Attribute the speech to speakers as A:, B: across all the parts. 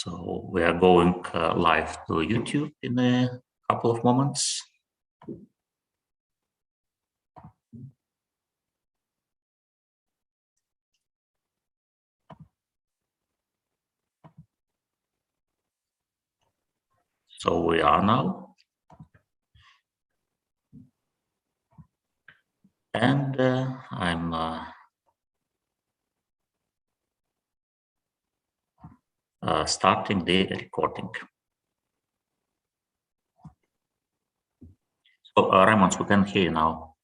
A: So we are going live to YouTube in a couple of moments. So we are now. And I'm starting the recording. So Raymond, we can hear you now.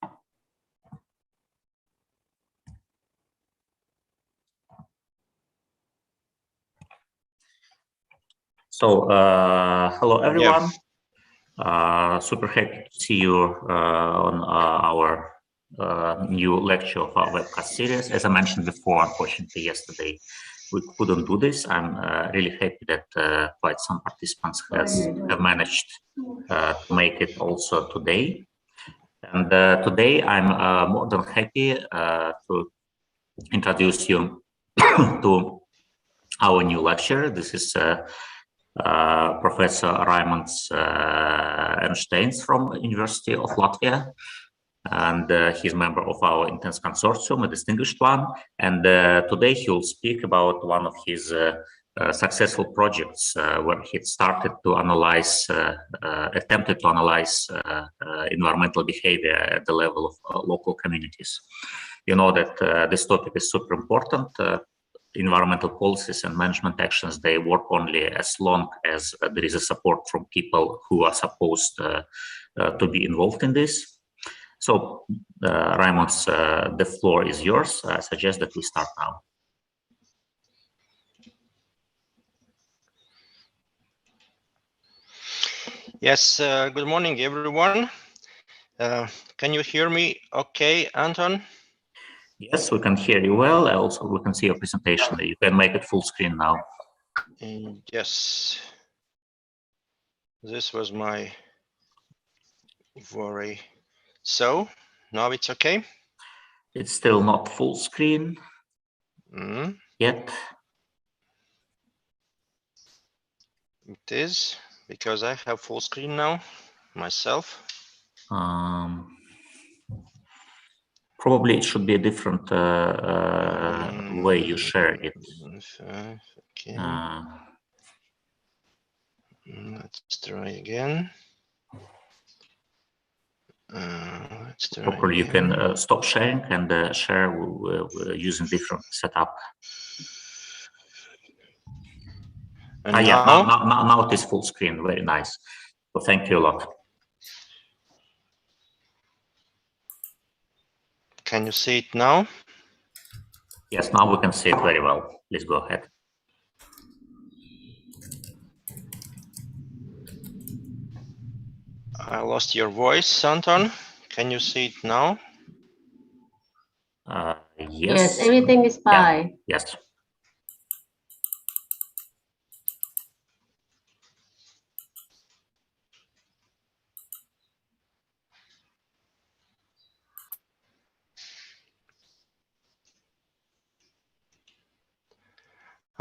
A: So hello everyone. Super happy to see you on our new lecture of our webcast series. As I mentioned before, unfortunately yesterday we couldn't do this. I'm really happy that quite some participants have managed to make it also today. And today I'm more than happy to introduce you to our new lecturer. This is Professor Raimons Einsteins from University of Latvia, and he's a member of our intense consortium, a distinguished one. And today he will speak about one of his successful projects where he started to analyze, attempted to analyze environmental behavior at the level of local communities. You know that this topic is super important. Environmental policies and management actions, they work only as long as there is a support from people who are supposed to be involved in this. So, Raimons, the floor is yours. I suggest that we start now.
B: Yes, good morning, everyone. Can you hear me okay, Anton?
A: Yes, we can hear you well. Also, we can see your presentation. You can make it full screen now.
B: Yes. This was my worry. So, now it's okay?
A: It's still not full screen yet.
B: It is, because I have full screen now, myself.
A: Probably it should be a different way you share it.
B: Okay. Let's try again. Let's try
A: Probably you
B: again.
A: can stop sharing and share using different setup.
B: And
A: yeah,
B: now?
A: now it is full screen. Very nice. So thank you a lot.
B: Can you see it now?
A: Yes, now we can see it very well. Please go ahead.
B: I lost your voice, Anton. Can you see it now?
A: Yes.
C: Yes, everything is fine.
A: Yeah. Yes.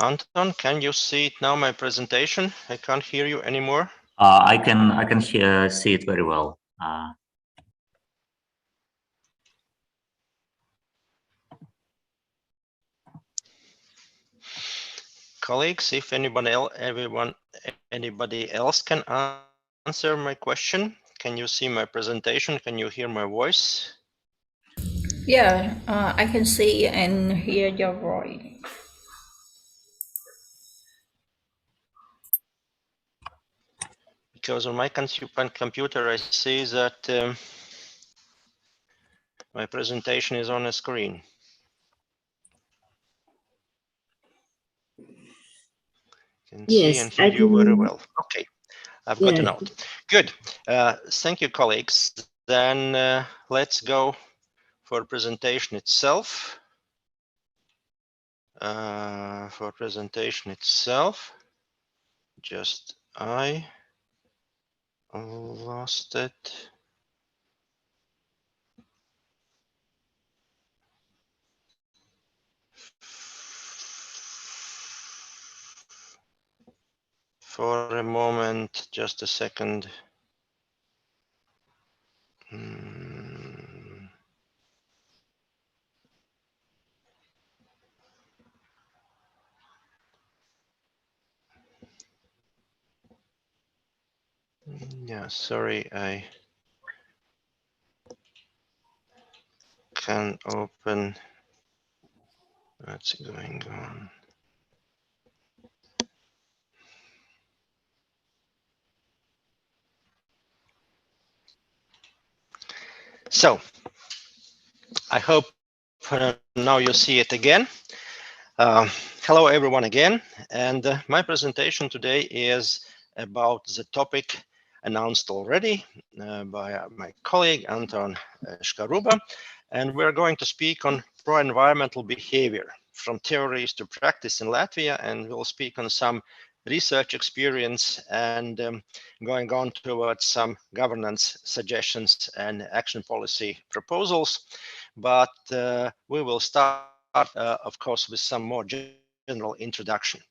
B: Anton, can you see it now, my presentation? I can't hear you anymore.
A: I can see it very well.
B: Colleagues, if anybody else can answer my question, can you see my presentation? Can you hear my voice?
D: Yeah, I can see and hear your voice.
B: Because on my computer, I see that my presentation is on a screen. Can see and hear you very well. Okay, I've got a note. Good. Thank you, colleagues. Then let's go for presentation itself. For presentation itself, just I lost it. for a moment, just a second. Yeah, sorry, I can open. What's going on? So I hope now you see it again. Hello everyone again, and my presentation today is about the topic announced already by my colleague Anton Shkaruba, and we're going to speak on pro-environmental behavior from theories to practice in Latvia, and we'll speak on some research experience and going on towards some governance suggestions and action policy proposals. But we will start, of course, with some more general introduction.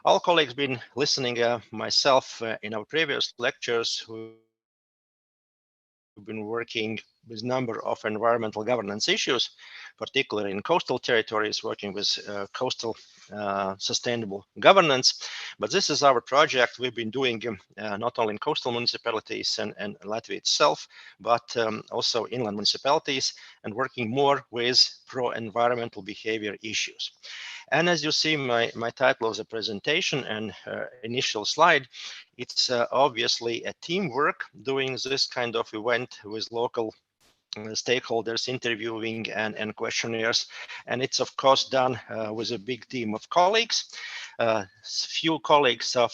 B: All colleagues been listening myself in our previous lectures. We've been working with a number of environmental governance issues, particularly in coastal territories, working with coastal sustainable governance. But this is our project we've been doing not only in coastal municipalities and Latvia itself, but also inland municipalities, and working more with pro-environmental behavior issues. And as you see, my title of the presentation and initial slide, it's obviously a teamwork doing this kind of event with local stakeholders, interviewing and questionnaires. And it's of course done with a big team of colleagues. Few colleagues of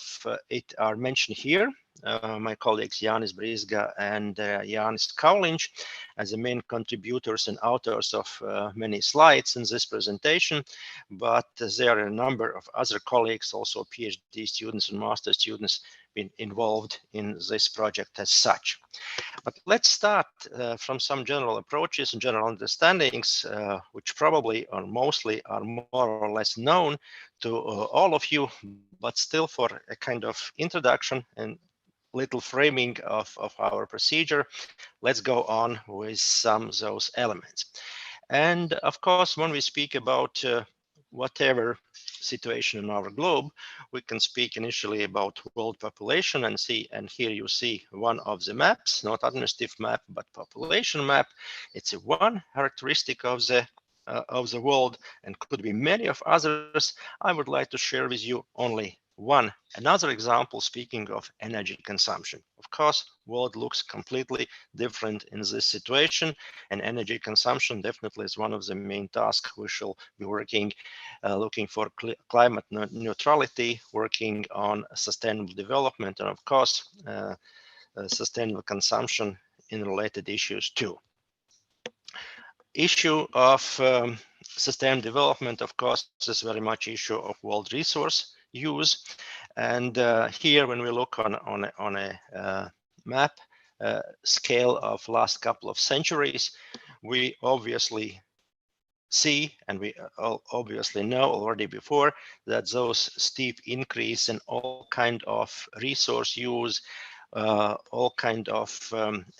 B: it are mentioned here. My colleagues Jānis Brīsga and Jānis Kauliņš as the main contributors and authors of many slides in this presentation, but there are a number of other colleagues, also PhD students and master students, been involved in this project as such. But let's start from some general approaches and general understandings, which probably or mostly are more or less known to all of you, but still for a kind of introduction and little framing of our procedure, let's go on with some of those elements. And of course, when we speak about whatever situation in our globe, we can speak initially about world population and see, and here you see one of the maps, not administrative map, but population map. It's one characteristic of the world, and could be many of others. I would like to share with you only one. Another example, speaking of energy consumption. Of course, world looks completely different in this situation, and energy consumption definitely is one of the main tasks we shall be working, looking for climate neutrality, working on sustainable development, and of course, sustainable consumption in related issues too. Issue of sustainable development, of course, is very much issue of world resource use. And here, when we look on a map scale of last couple of centuries, we obviously see, and we obviously know already before, that those steep increase in all kind of resource use, all kind of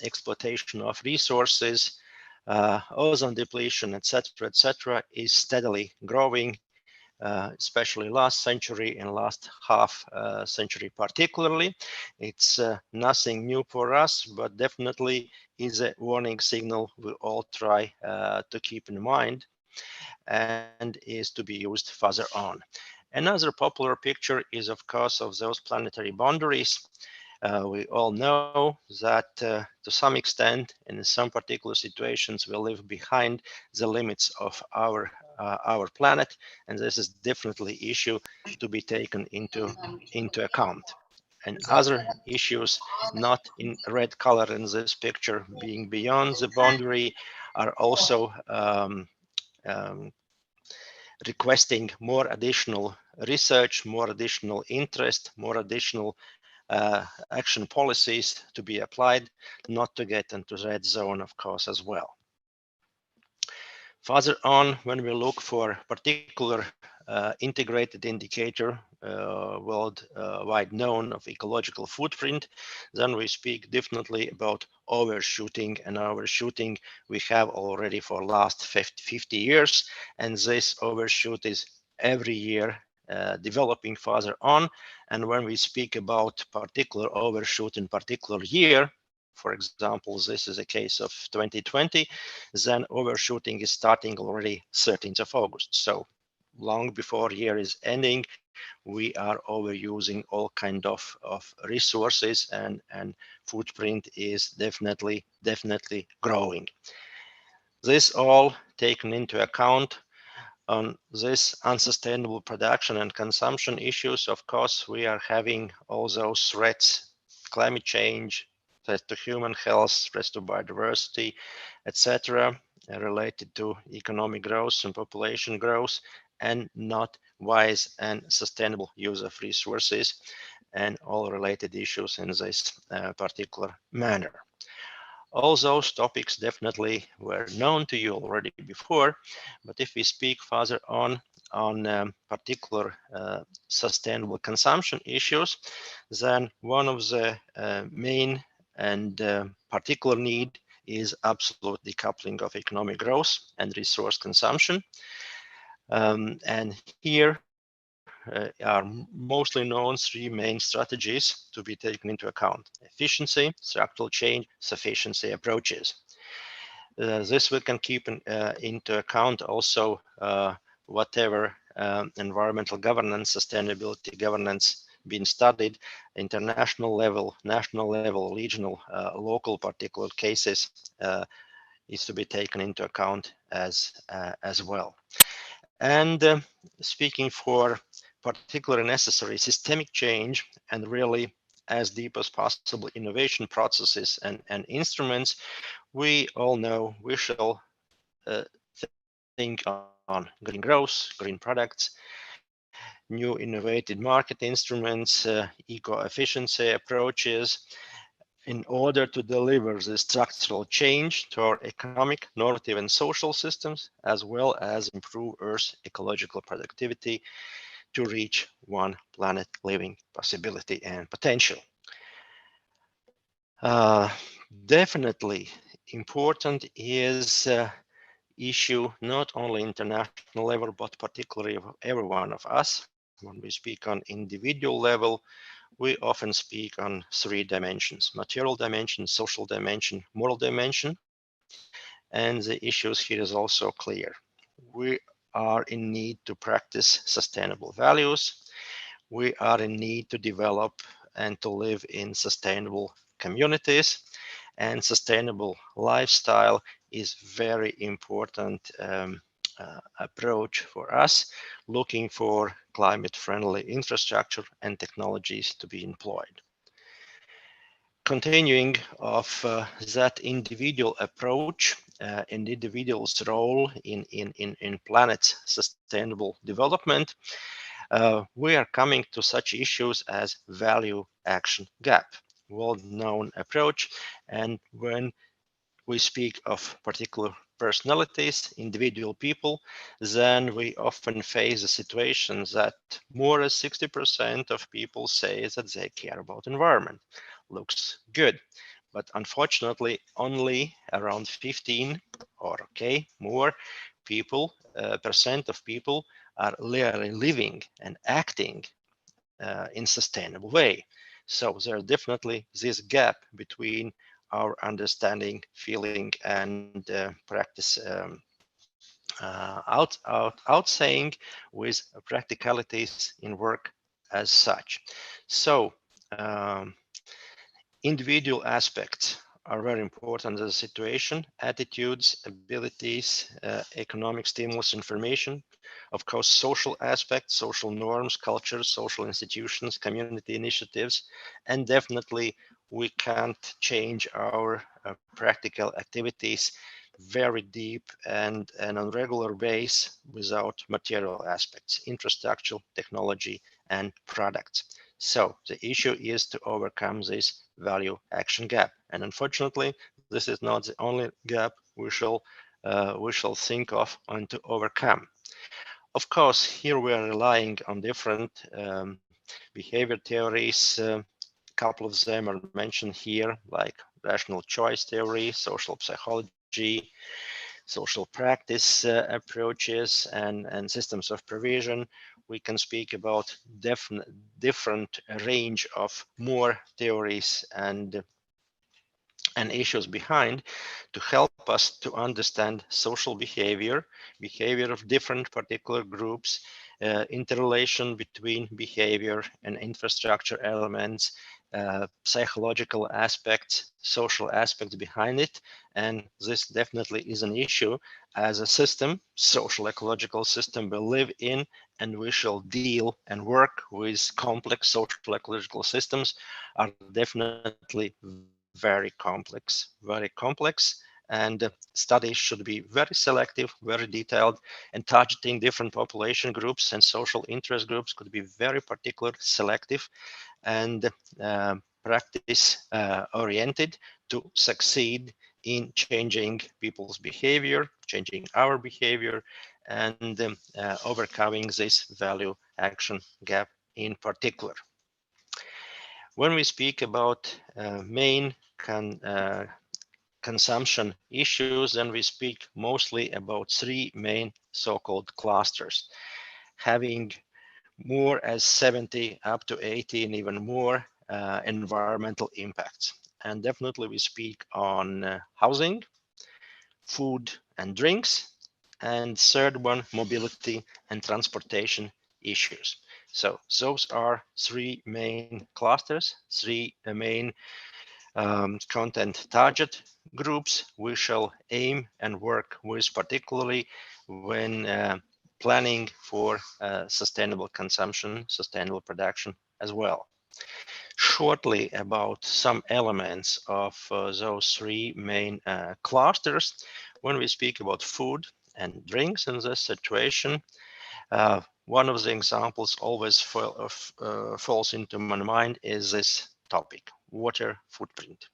B: exploitation of resources, ozone depletion, etc., is steadily growing, especially last century and last half century particularly. It's nothing new for us, but definitely is a warning signal we all try to keep in mind, and is to be used further on. Another popular picture is, of course, of those planetary boundaries. We all know that to some extent, in some particular situations, we live behind the limits of our planet, and this is definitely an issue to be taken into account. And other issues not in red color in this picture, being beyond the boundary, are also requesting more additional research, more additional interest, more additional action policies to be applied, not to get into red zone, of course, as well. Further on, when we look for particular integrated indicator, worldwide known of ecological footprint, then we speak definitely about overshooting, and overshooting we have already for last 50 years, and this overshoot is every year developing further on. And when we speak about particular overshoot in particular year, for example, this is a case of 2020, then overshooting is starting already 13th of August. So long before year is ending, we are overusing all kind of resources, and footprint is definitely growing. This all taken into account on this unsustainable production and consumption issues. Of course, we are having all those threats: climate change, threat to human health, threats to biodiversity, etc., related to economic growth and population growth, and not wise and sustainable use of resources, and all related issues in this particular manner. All those topics definitely were known to you already before, but if we speak further on particular sustainable consumption issues, then one of the main and particular need is absolute decoupling of economic growth and resource consumption. And here are mostly known three main strategies to be taken into account: efficiency, structural change, sufficiency approaches. This we can keep into account also whatever environmental governance, sustainability governance being studied, international level, national level, regional, local particular cases is to be taken into account as well. And speaking for particularly necessary systemic change and really as deep as possible innovation processes and instruments, we all know we shall think on green growth, green products, new innovative market instruments, eco-efficiency approaches, in order to deliver the structural change to our economic, normative, and social systems, as well as improve Earth's ecological productivity to reach one planet living possibility and potential. Definitely important is issue not only international level, but particularly of every one of us. When we speak on individual level, we often speak on three dimensions: material dimension, social dimension, moral dimension. And the issues here is also clear. We are in need to practice sustainable values. We are in need to develop and to live in sustainable communities, and sustainable lifestyle is very important approach for us, looking for climate-friendly infrastructure and technologies to be employed. Continuing of that individual approach and individual's role in planet's sustainable development, we are coming to such issues as value action gap, well-known approach. And when we speak of particular personalities, individual people, then we often face a situation that more than 60% of people say that they care about environment. Looks good, but unfortunately only around 15 or more people, percent of people are really living and acting in sustainable way. So there's definitely this gap between our understanding, feeling, and practice outsaying with practicalities in work as such. So individual aspects are very important in the situation: attitudes, abilities, economic stimulus, information. Of course, social aspects, social norms, cultures, social institutions, community initiatives, and definitely we can't change our practical activities very deep and on regular base without material aspects: infrastructure, technology, and products. So the issue is to overcome this value action gap. And unfortunately, this is not the only gap we shall think of and to overcome. Of course, here we are relying on different behavior theories. A couple of them are mentioned here, like rational choice theory, social psychology, social practice approaches, and systems of provision. We can speak about different range of more theories and issues behind to help us to understand social behavior, behavior of different particular groups, interrelation between behavior and infrastructure elements, psychological aspects, social aspects behind it. And this definitely is an issue as a system, social ecological system we live in, and we shall deal and work with complex social ecological systems are definitely very complex, and studies should be very selective, very detailed, and targeting different population groups and social interest groups could be very particular, selective, and practice oriented to succeed in changing people's behavior, changing our behavior, and overcoming this value action gap in particular. When we speak about main consumption issues, then we speak mostly about three main so-called clusters, having more as 70 up to 80 and even more environmental impacts. And definitely we speak on housing, food and drinks, and third one, mobility and transportation issues. So those are three main clusters, three main content target groups we shall aim and work with, particularly when planning for sustainable consumption, sustainable production as well. Shortly about some elements of those three main clusters. When we speak about food and drinks in this situation, one of the examples always falls into my mind is this topic, water footprint.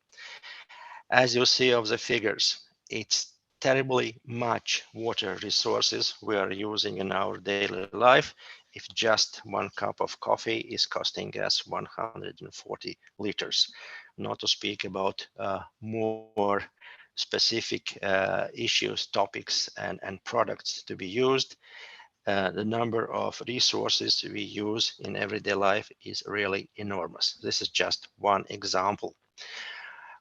B: As you see of the figures, it's terribly much water resources we are using in our daily life if just one cup of coffee is costing us 140 liters. Not to speak about more specific issues, topics, and products to be used. The number of resources we use in everyday life is really enormous. This is just one example.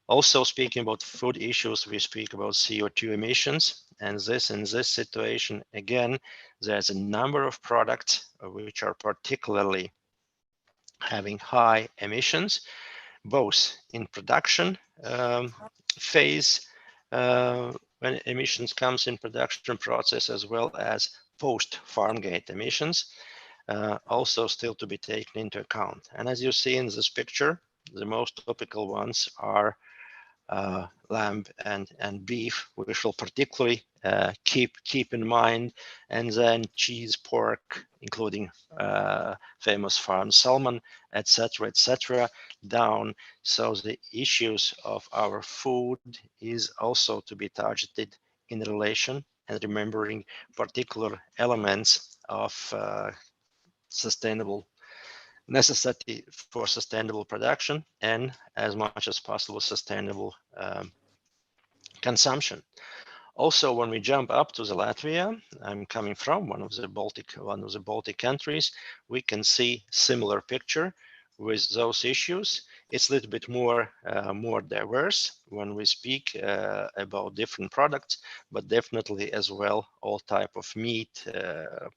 B: Also, speaking about food issues, we speak about CO2 emissions, and in this situation, again, there's a number of products which are particularly having high emissions, both in production phase, when emissions comes in production process, as well as post-farm gate emissions, also still to be taken into account. And as you see in this picture, the most topical ones are lamb and beef, we shall particularly keep in mind, and then cheese, pork, including famous farm salmon, etc., down. So the issues of our food is also to be targeted in relation and remembering particular elements of sustainable necessity for sustainable production and as much as possible sustainable consumption. Also, when we jump up to the Latvia, I'm coming from one of the Baltic countries, we can see similar picture with those issues. It's a little bit more diverse when we speak about different products, but definitely as well all type of meat,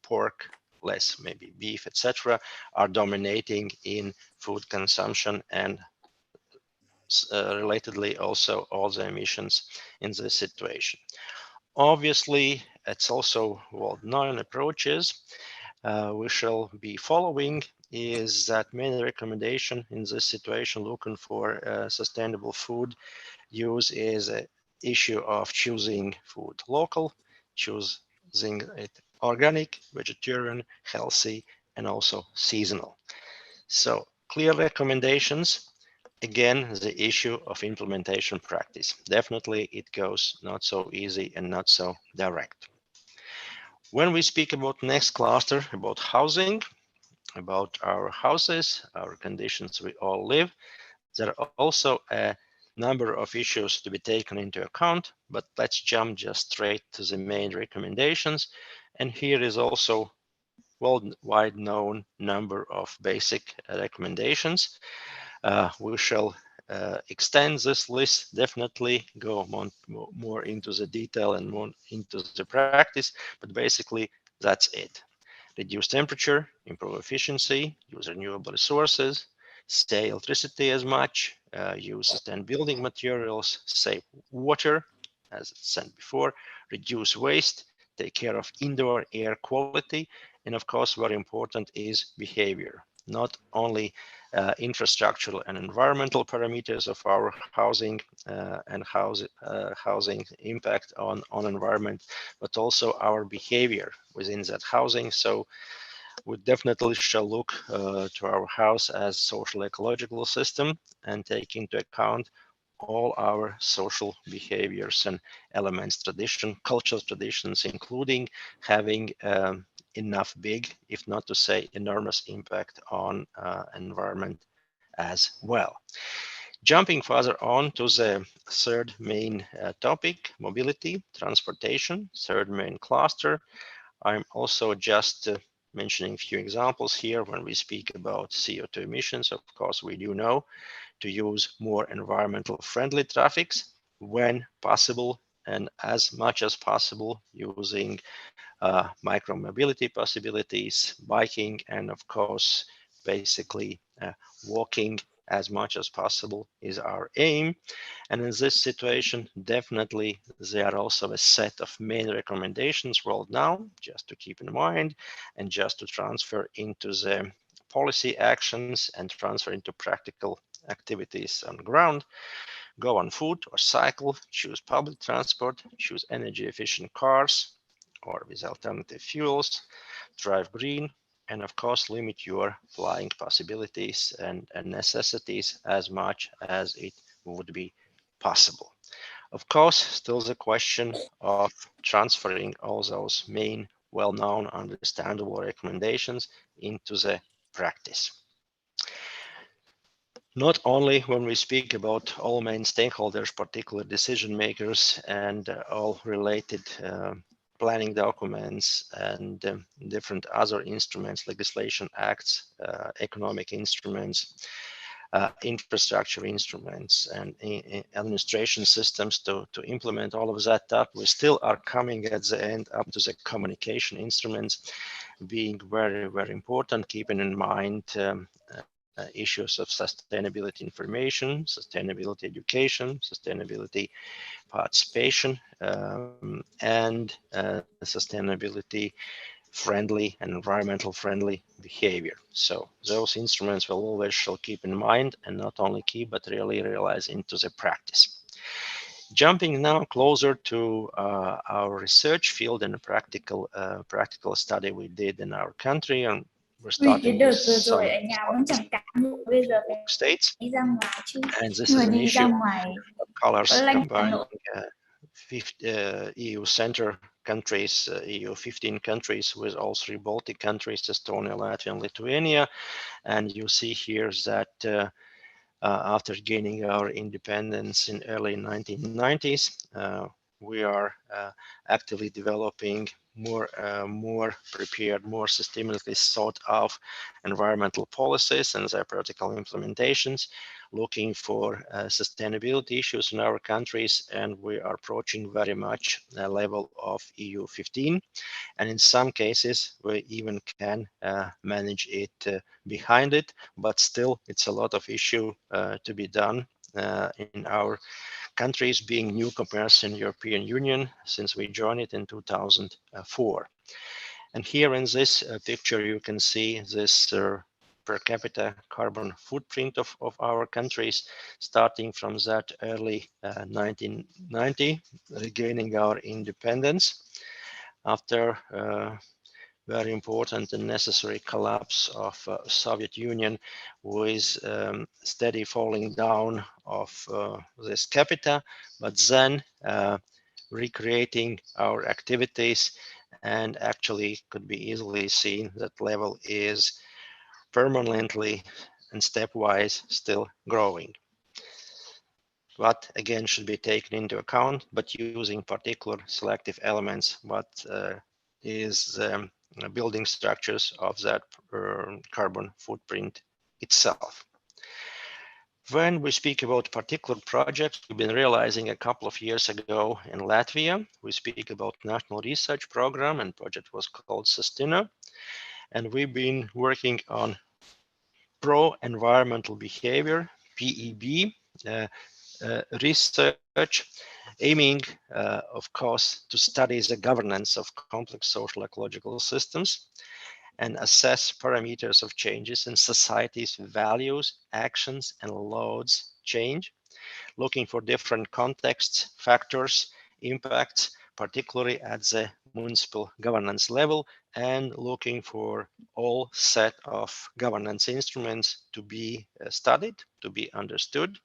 B: pork, less maybe beef, etc., are dominating in food consumption, and relatedly also all the emissions in this situation. Obviously, it's also well-known approaches we shall be following is that main recommendation in this situation looking for sustainable food use is an issue of choosing food local, choosing it organic, vegetarian, healthy, and also seasonal. So clear recommendations. Again, the issue of implementation practice. Definitely it goes not so easy and not so direct. When we speak about next cluster, about housing, about our houses, our conditions we all live, there are also a number of issues to be taken into account, but let's jump just straight to the main recommendations. And here is also worldwide known number of basic recommendations. We shall extend this list, definitely go more into the detail and more into the practice, but basically that's it. Reduce temperature, improve efficiency, use renewable resources, stay electricity as much, use sustainable building materials, save water, as said before, reduce waste, take care of indoor air quality, and of course, very important is behavior. Not only infrastructural and environmental parameters of our housing and housing impact on environment, but also our behavior within that housing. So we definitely shall look to our house as social ecological system and take into account all our social behaviors and elements, cultural traditions, including having enough big, if not to say enormous impact on environment as well. Jumping further on to the third main topic, mobility, transportation, third main cluster. I'm also just mentioning a few examples here when we speak about CO2 emissions. Of course, we do know to use more environmental friendly traffics when possible and as much as possible using micro mobility possibilities, biking, and of course, basically walking as much as possible is our aim. And in this situation, definitely there are also a set of main recommendations rolled down just to keep in mind and just to transfer into the policy actions and transfer into practical activities on the ground. Go on foot or cycle, choose public transport, choose energy efficient cars or with alternative fuels, drive green, and of course limit your flying possibilities and necessities as much as it would be possible. Of course, still the question of transferring all those main, well-known, understandable recommendations into the practice. Not only when we speak about all main stakeholders, particular decision makers, and all related planning documents and different other instruments, legislation acts, economic instruments, infrastructure instruments, and administration systems to implement all of that up. We still are coming at the end up to the communication instruments being very, very important, keeping in mind issues of sustainability information, sustainability education, sustainability participation, and sustainability friendly and environmental friendly behavior. So those instruments will always shall keep in mind and not only keep, but really realize into the practice. Jumping now closer to our research field and a practical study we did in our country, and we're starting with some states, and this is an issue of colors combining EU center countries, EU 15 countries with all three Baltic countries, Estonia, Latvia, and Lithuania. And you see here that after gaining our independence in early 1990s, we are actively developing more prepared, more systematically thought of environmental policies and their practical implementations, looking for sustainability issues in our countries, and we are approaching very much a level of EU 15. And in some cases, we even can manage it behind it, but still it's a lot of issue to be done in our countries being newcomers in European Union since we joined it in 2004. And here in this picture, you can see this per capita carbon footprint of our countries, starting from that early 1990, regaining our independence after very important and necessary collapse of Soviet Union with steady falling down of this capita, but then recreating our activities and actually could be easily seen that level is permanently and stepwise still growing. What again should be taken into account, but using particular selective elements, what is building structures of that carbon footprint itself. When we speak about particular projects, we've been realizing a couple of years ago in Latvia, we speak about national research program, and project was called Sustina. And we've been working on pro-environmental behavior, PEB, research, aiming, of course, to study the governance of complex social ecological systems and assess parameters of changes in society's values, actions, and loads change, looking for different contexts, factors, impacts, particularly at the municipal governance level, and looking for all set of governance instruments to be studied, to be understood,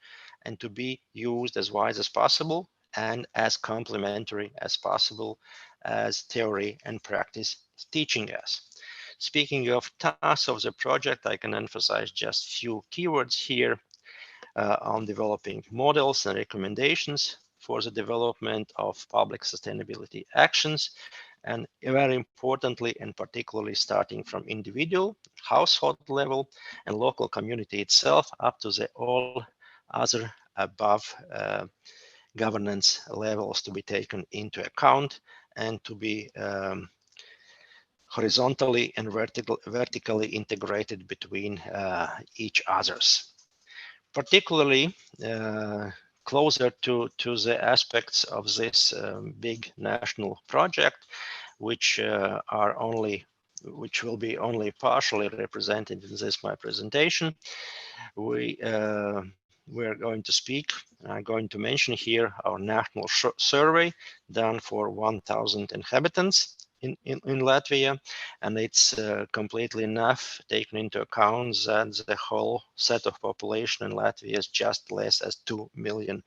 B: and to be used as wise as possible and as complementary as possible as theory and practice teaching us. Speaking of tasks of the project, I can emphasize just few keywords here on developing models and recommendations for the development of public sustainability actions, and very importantly, and particularly starting from individual, household level, and local community itself, up to the all other above governance levels to be taken into account and to be horizontally and vertically integrated between each others. Particularly closer to the aspects of this big national project, which will be only partially represented in this my presentation. We're going to speak. I'm going to mention here our national survey done for 1,000 inhabitants in Latvia, and it's completely enough taken into account that the whole set of population in Latvia is just less as 2 million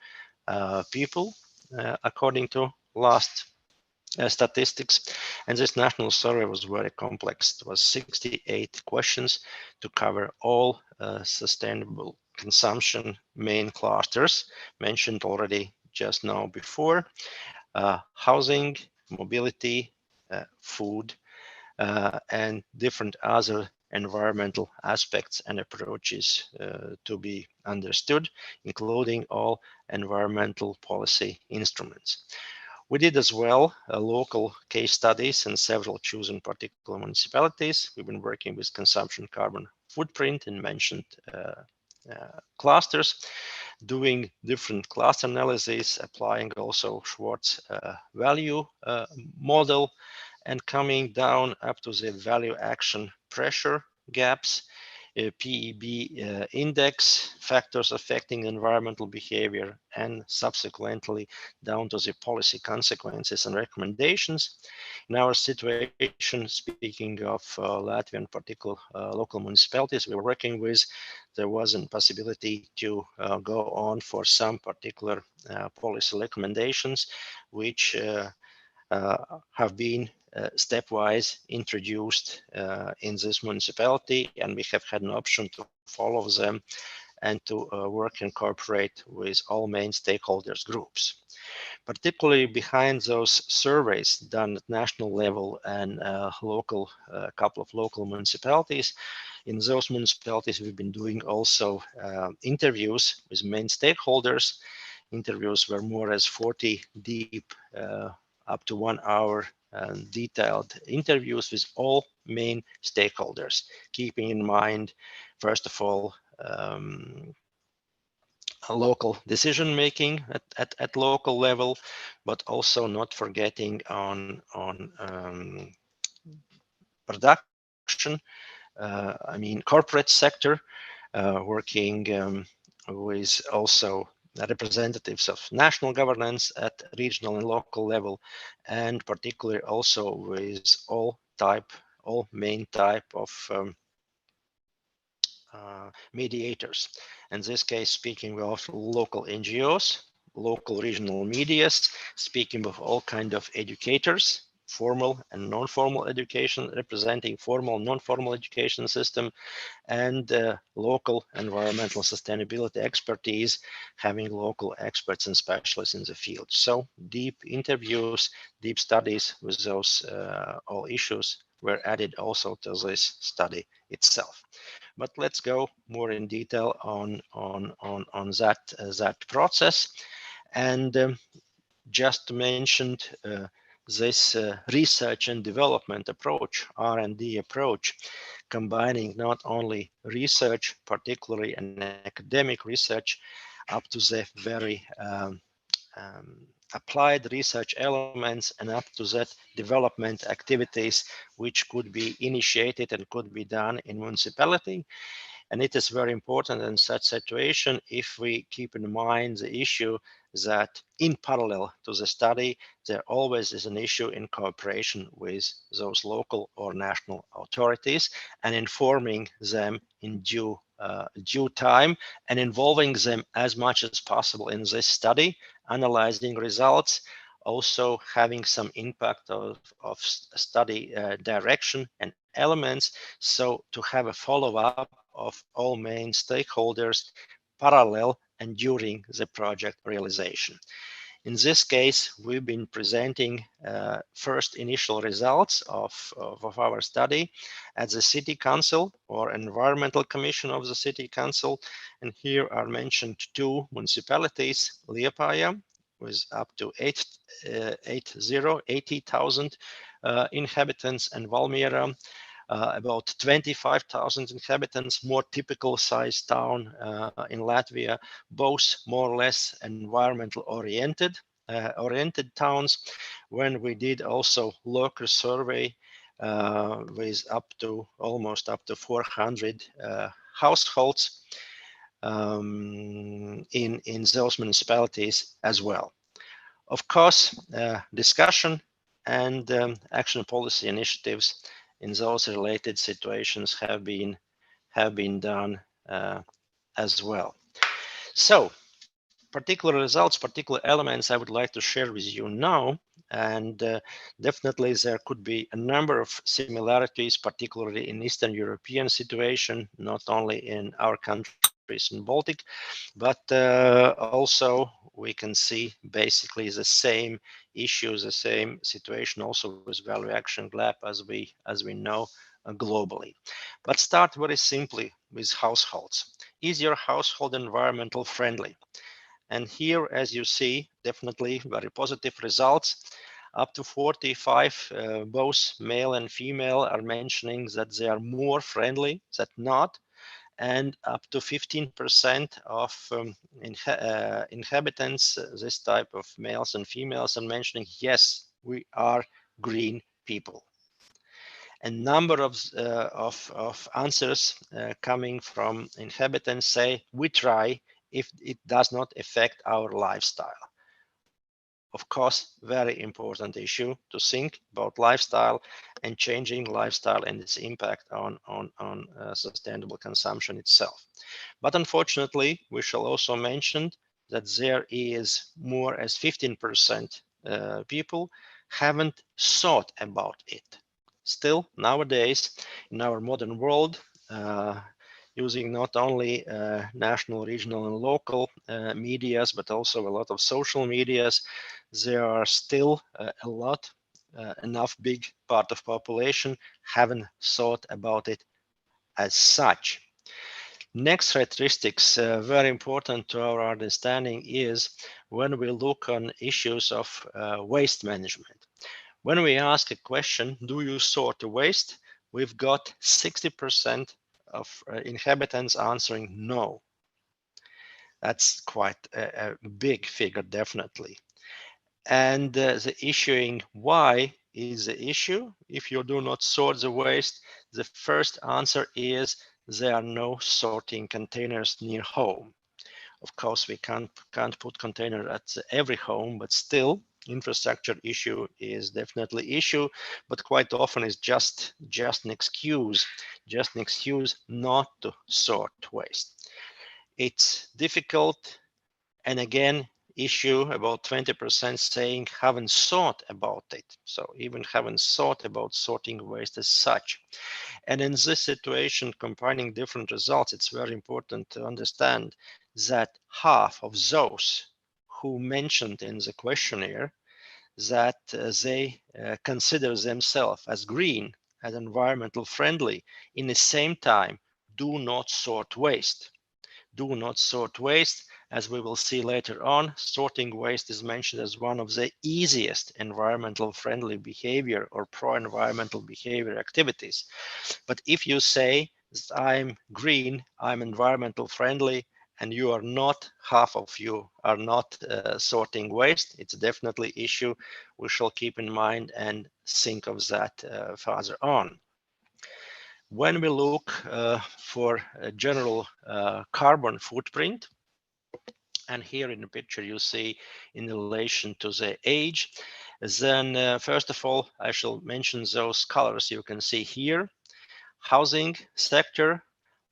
B: people, according to last statistics. And this national survey was very complex. It was 68 questions to cover all sustainable consumption main clusters mentioned already just now before: housing, mobility, food, and different other environmental aspects and approaches to be understood, including all environmental policy instruments. We did as well local case studies in several chosen particular municipalities. We've been working with consumption carbon footprint in mentioned clusters, doing different cluster analysis, applying also Schwartz value model, and coming down up to the value action pressure gaps, PEB index, factors affecting environmental behavior, and subsequently down to the policy consequences and recommendations. In our situation, speaking of Latvian particular local municipalities we were working with, there wasn't possibility to go on for some particular policy recommendations, which have been stepwise introduced in this municipality, and we have had an option to follow them and to work and cooperate with all main stakeholders groups. Particularly behind those surveys done at national level and local, a couple of local municipalities, in those municipalities we've been doing also interviews with main stakeholders. Interviews were more as 40 deep, up to 1 hour, detailed interviews with all main stakeholders, keeping in mind, first of all, local decision making at local level, but also not forgetting on production. I mean, corporate sector, working with also representatives of national governance at regional and local level, and particularly also with all main type of mediators. In this case, speaking of local NGOs, local regional medias, speaking of all kind of educators formal and non-formal education, representing formal, non-formal education system, and local environmental sustainability expertise, having local experts and specialists in the field. So deep interviews, deep studies with those all issues were added also to this study itself. But let's go more in detail on that process. And just mentioned this research and development approach, R&D approach, combining not only research, particularly an academic research, up to the very applied research elements and up to that development activities which could be initiated and could be done in municipality. And it is very important in such situation if we keep in mind the issue that in parallel to the study, there always is an issue in cooperation with those local or national authorities and informing them in due time and involving them as much as possible in this study, analyzing results, also having some impact of study direction and elements. So to have a follow-up of all main stakeholders parallel and during the project realization. In this case, we've been presenting first initial results of our study at the City Council or Environmental Commission of the City Council. And here are mentioned two municipalities, Liepāja, with up to 80,000 inhabitants, and Valmiera, about 25,000 inhabitants, more typical size town in Latvia, both more or less environmental oriented towns. When we did also local survey with almost up to 400 households in those municipalities as well. Of course, discussion and action policy initiatives in those related situations have been done as well. So particular results, particular elements I would like to share with you now, and definitely there could be a number of similarities, particularly in Eastern European situation, not only in our countries in Baltic, but also we can see basically the same issues, the same situation also with value action gap as we know globally. But start very simply with households. Is your household environmental friendly? And here, as you see, definitely very positive results. Up to 45, both male and female are mentioning that they are more friendly than not. And up to 15% of inhabitants, this type of males and females, are mentioning, yes, we are green people. A number of answers coming from inhabitants say, we try if it does not affect our lifestyle. Of course, very important issue to think about lifestyle and changing lifestyle and its impact on sustainable consumption itself. But unfortunately, we shall also mention that there is more as 15% people haven't thought about it. Still, nowadays, in our modern world, using not only national, regional, and local medias, but also a lot of social medias, there are still a lot, enough big part of population haven't thought about it as such. Next characteristics, very important to our understanding, is when we look on issues of waste management. When we ask a question, do you sort the waste? We've got 60% of inhabitants answering no. That's quite a big figure, definitely. And the issuing why is the issue. If you do not sort the waste, the first answer is there are no sorting containers near home. Of course, we can't put container at every home, but still, infrastructure issue is definitely issue, but quite often it's just an excuse not to sort waste. It's difficult, and again, issue, about 20% saying haven't thought about it. So even haven't thought about sorting waste as such. And in this situation, combining different results, it's very important to understand that half of those who mentioned in the questionnaire that they consider themselves as green, as environmental friendly, in the same time do not sort waste. Do not sort waste. As we will see later on, sorting waste is mentioned as one of the easiest environmental friendly behavior or pro-environmental behavior activities. But if you say I'm green, I'm environmental friendly, and you are not, half of you are not sorting waste, it's definitely issue we shall keep in mind and think of that further on. When we look for a general carbon footprint, and here in the picture you see in relation to the age, then first of all, I shall mention those colors you can see here. Housing sector,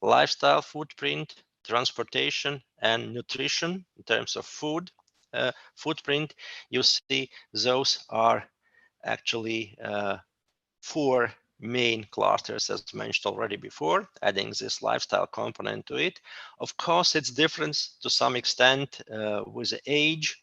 B: lifestyle footprint, transportation, and nutrition in terms of food footprint. You see those are actually 4 main clusters, as mentioned already before, adding this lifestyle component to it. Of course, it's different to some extent with the age.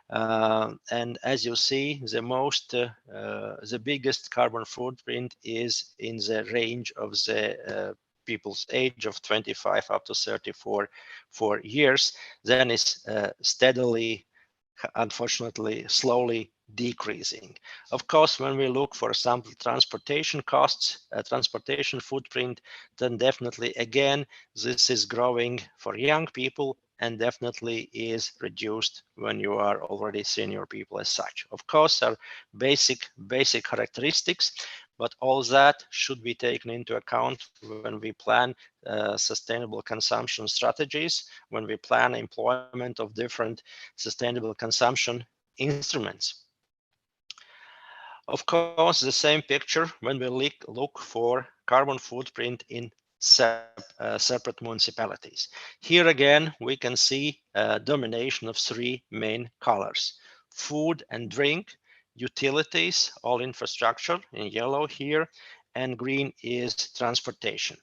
B: And as you see, the biggest carbon footprint is in the range of the people's age of 25 up to 34 years. Then it's steadily, unfortunately, slowly decreasing. Of course, when we look, for example, transportation costs, transportation footprint, then definitely, again, this is growing for young people and definitely is reduced when you are already senior people as such. Of course, are basic characteristics, but all that should be taken into account when we plan sustainable consumption strategies, when we plan employment of different sustainable consumption instruments. Of course, the same picture when we look for carbon footprint in separate municipalities. Here again, we can see a domination of 3 main colors: food and drink, utilities, all infrastructure in yellow here, and green is transportation.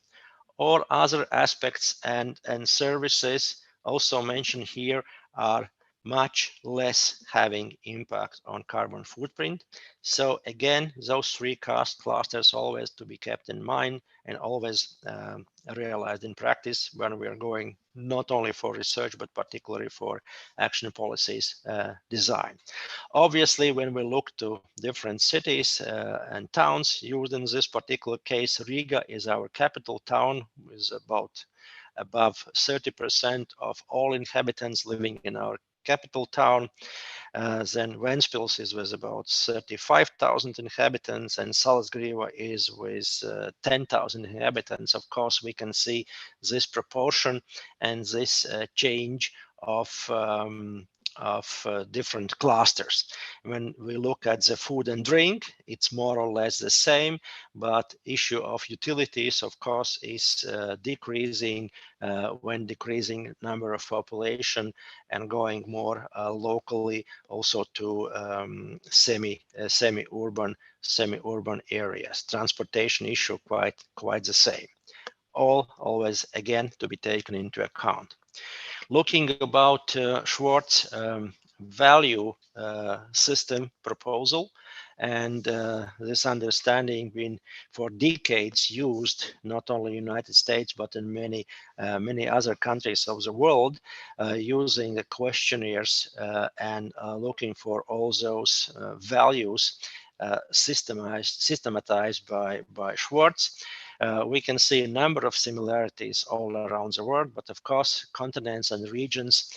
B: All other aspects and services also mentioned here are much less having impact on carbon footprint. So again, those 3 clusters always to be kept in mind and always realized in practice when we are going not only for research, but particularly for action policies design. Obviously, when we look to different cities and towns used in this particular case, Riga is our capital town with about above 30% of all inhabitants living in our capital town. Then Ventspils is with about 35,000 inhabitants, and Salzgiris is with 10,000 inhabitants. Of course, we can see this proportion and this change of different clusters. When we look at the food and drink, it's more or less the same, but issue of utilities, of course, is decreasing when decreasing number of population and going more locally also to semi-urban areas. Transportation issue quite the same. All always again to be taken into account. Looking about Schwartz value system proposal, and this understanding been for decades used not only in the United States but in many other countries of the world, using the questionnaires and looking for all those values systematized by Schwartz. We can see a number of similarities all around the world, but of course, continents and regions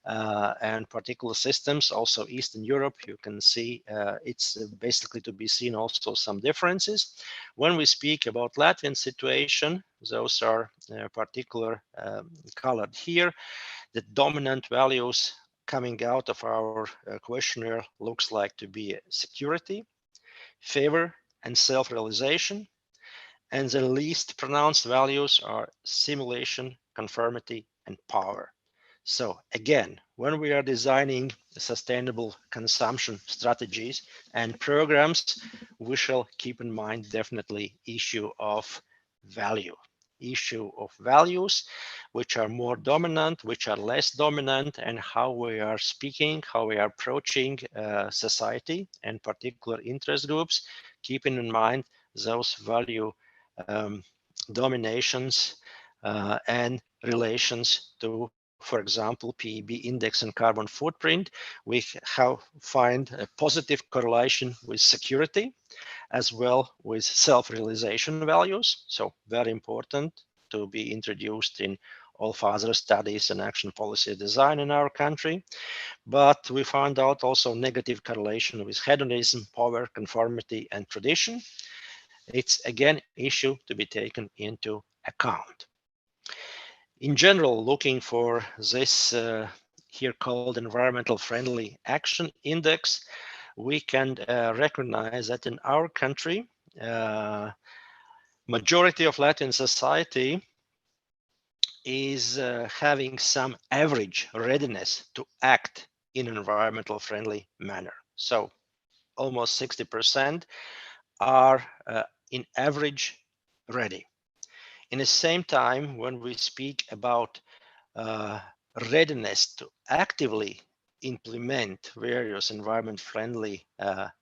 B: and particular systems, also Eastern Europe, you can see it's basically to be seen also some differences. When we speak about Latvian situation, those are particular colored here. The dominant values coming out of our questionnaire looks like to be security, favor, and self-realization. And the least pronounced values are simulation, conformity, and power. So again, when we are designing sustainable consumption strategies and programs, we shall keep in mind definitely issue of values, which are more dominant, which are less dominant, and how we are speaking, how we are approaching society and particular interest groups, keeping in mind those value dominations and relations to, for example, PEB index and carbon footprint. We find a positive correlation with security as well with self-realization values. So very important to be introduced in all further studies and action policy design in our country. But we found out also negative correlation with hedonism, power, conformity, and tradition. It's again issue to be taken into account. In general, looking for this here called environmental friendly action index, we can recognize that in our country, majority of Latin society is having some average readiness to act in an environmental friendly manner. So almost 60% are in average ready. In the same time, when we speak about readiness to actively implement various environment-friendly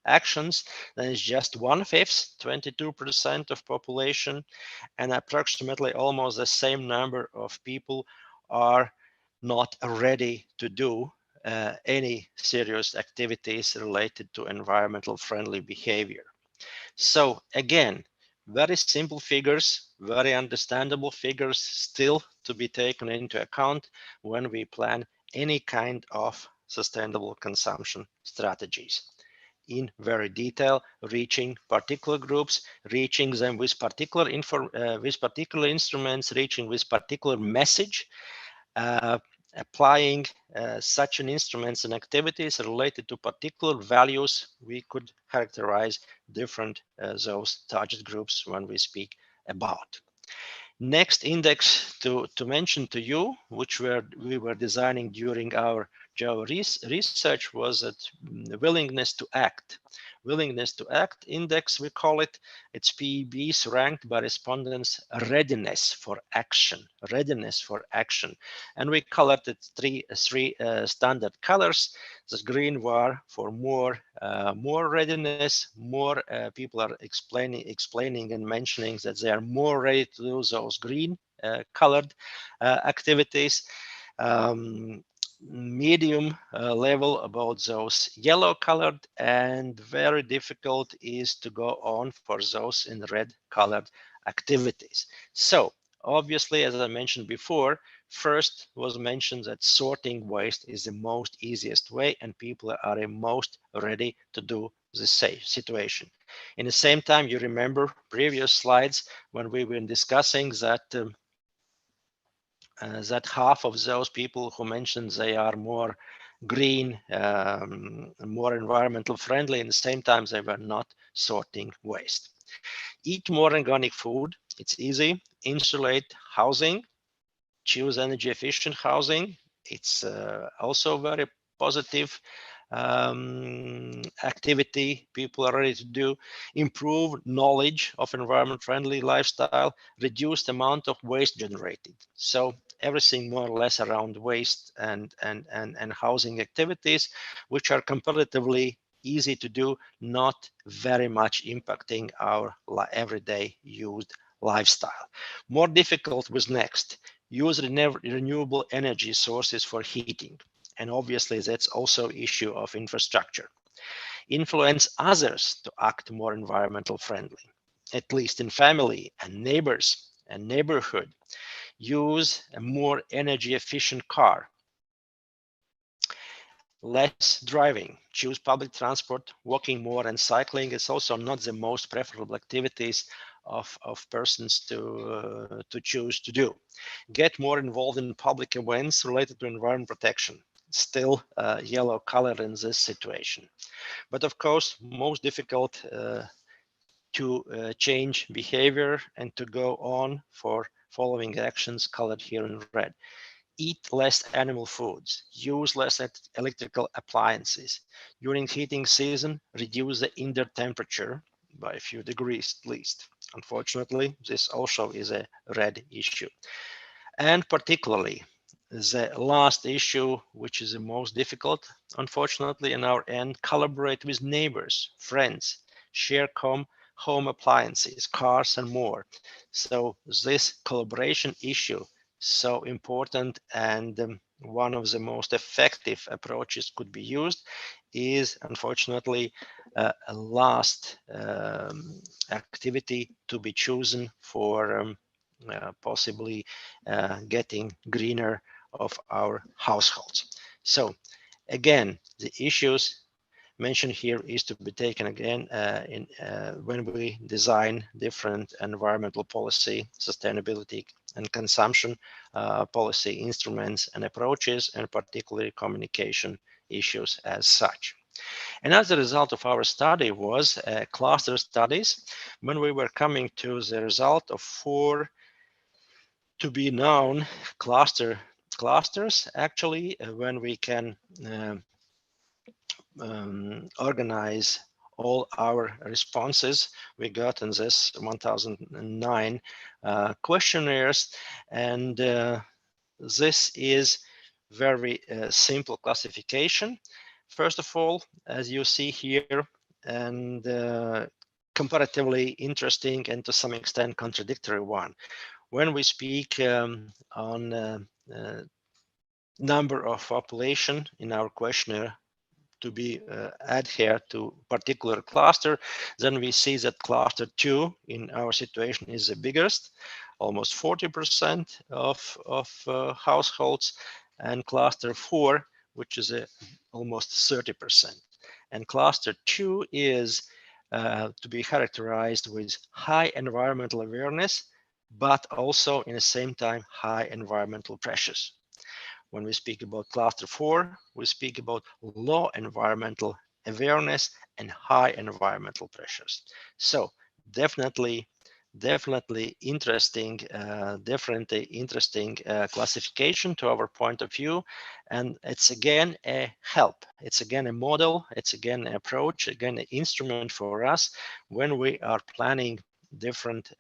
B: actions, then it's just 1/5, 22% of population, and approximately almost the same number of people are not ready to do any serious activities related to environmental friendly behavior. So again, very simple figures, very understandable figures still to be taken into account when we plan any kind of sustainable consumption strategies. In very detail, reaching particular groups, reaching them with particular instruments, reaching with particular message, applying such an instruments and activities related to particular values. We could characterize different those target groups when we speak about. Next index to mention to you, which we were designing during our research, was that willingness to act. Willingness to act index, we call it. It's PEBs ranked by respondents' readiness for action. Readiness for action, and we colored it three standard colors. The green were for more readiness. More people are explaining and mentioning that they are more ready to do those green colored activities. Medium level about those yellow colored, and very difficult is to go on for those in red colored activities. So obviously, as I mentioned before, first was mentioned that sorting waste is the most easiest way, and people are most ready to do the same situation. In the same time, you remember previous slides when we were discussing that that half of those people who mentioned they are more green, more environmental friendly, and at the same time they were not sorting waste. Eat more organic food. It's easy. Insulate housing. Choose energy efficient housing. It's also very positive activity people are ready to do. Improve knowledge of environment friendly lifestyle. Reduced amount of waste generated. So everything more or less around waste and housing activities, which are comparatively easy to do, not very much impacting our everyday used lifestyle. More difficult was next. Use renewable energy sources for heating. And obviously that's also issue of infrastructure. Influence others to act more environmental friendly, at least in family and neighbors and neighborhood. Use a more energy efficient car. Less driving, choose public transport. Walking more and cycling is also not the most preferable activities of persons to choose to do. Get more involved in public events related to environment protection. Still yellow color in this situation. But of course, most difficult to change behavior and to go on for following actions colored here in red. eat less animal foods, use less electrical appliances. During heating season, reduce the indoor temperature by a few degrees at least. Unfortunately, this also is a red issue. And particularly, the last issue, which is the most difficult, unfortunately, in our end, collaborate with neighbors, friends, share home appliances, cars, and more. So this collaboration issue, so important, and one of the most effective approaches could be used is, unfortunately, a last activity to be chosen for possibly getting greener of our households. So again, the issues mentioned here is to be taken again when we design different environmental policy, sustainability, and consumption policy instruments and approaches, and particularly communication issues as such. And as a result of our study was cluster studies, when we were coming to the result of 4 to be known clusters, actually, when we can organize all our responses we got in this 1009 questionnaires, and this is very simple classification. First of all, as you see here, and comparatively interesting and to some extent contradictory one. When we speak on number of population in our questionnaire to be adhered to particular cluster, then we see that cluster 2 in our situation is the biggest, almost 40% of households, and cluster 4, which is almost 30%. And cluster 2 is to be characterized with high environmental awareness, but also in the same time high environmental pressures. When we speak about cluster 4, we speak about low environmental awareness and high environmental pressures. So definitely interesting, interesting classification to our point of view, and it's again a help. It's again a model. It's again an approach. Again, an instrument for us when we are planning different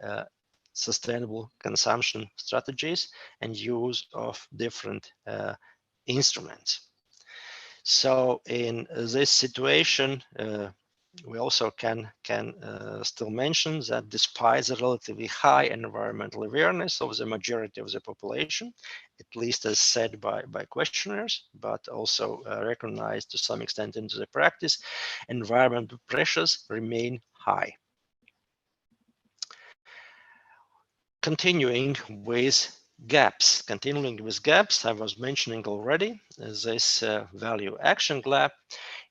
B: sustainable consumption strategies and use of different instruments. So in this situation, we also can still mention that despite the relatively high environmental awareness of the majority of the population, at least as said by questionnaires, but also recognized to some extent into the practice, environmental pressures remain high. Continuing with gaps, I was mentioning already this value action gap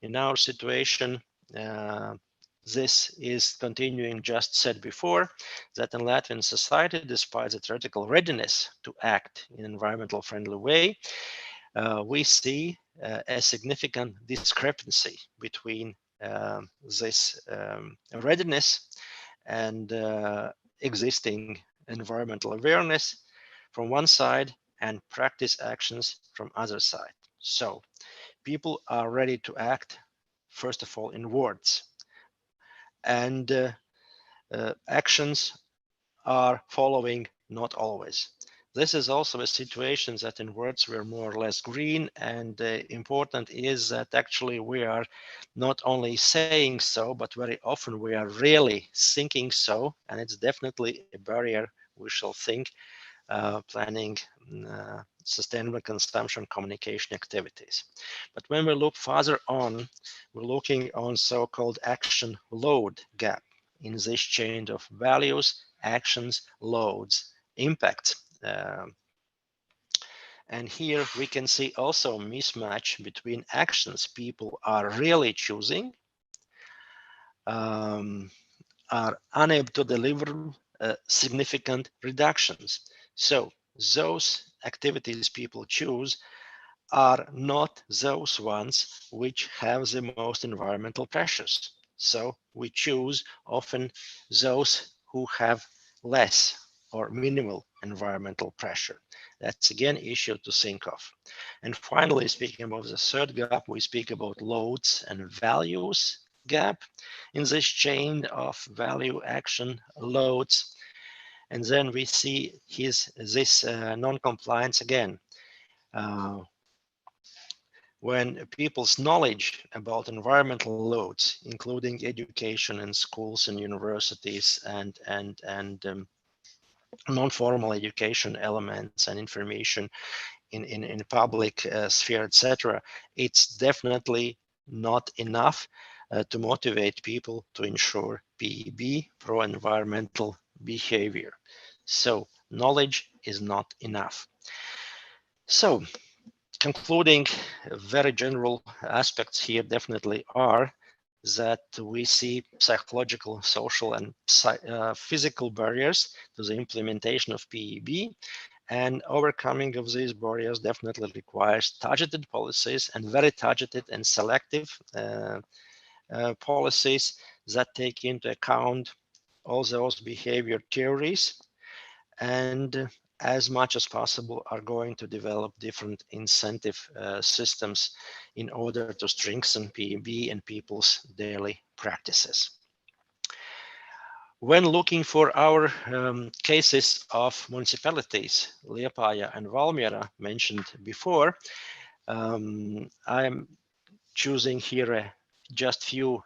B: in our situation. This is continuing, just said before, that in Latvian society, despite the theoretical readiness to act in an environmental friendly way, we see a significant discrepancy between this readiness and existing environmental awareness from one side and practice actions from other side. So people are ready to act, first of all, in words, and actions are following, not always. This is also a situation that in words we're more or less green, and important is that actually we are not only saying so, but very often we are really thinking so, and it's definitely a barrier we shall think planning sustainable consumption communication activities. But when we look further on, we're looking on so-called action load gap in this chain of values, actions, loads, impacts. And here we can see also a mismatch between actions people are really choosing, are unable to deliver significant reductions. So those activities people choose are not those ones which have the most environmental pressures. So we choose often those who have less or minimal environmental pressure. That's again issue to think of. And finally, speaking about the third gap, we speak about loads and values gap in this chain of value action loads. And then we see this non-compliance again. When people's knowledge about environmental loads, including education in schools and universities and non-formal education elements and information in public sphere, etc., it's definitely not enough to motivate people to ensure PEB, pro-environmental behavior. So knowledge is not enough. So concluding, very general aspects here definitely are that we see psychological, social, and physical barriers to the implementation of PEB, and overcoming of these barriers definitely requires targeted policies and very targeted and selective policies that take into account all those behavior theories, and as much as possible are going to develop different incentive systems in order to strengthen PEB and people's daily practices. When looking for our cases of municipalities, Liepāja and Valmiera mentioned before, I'm choosing here just few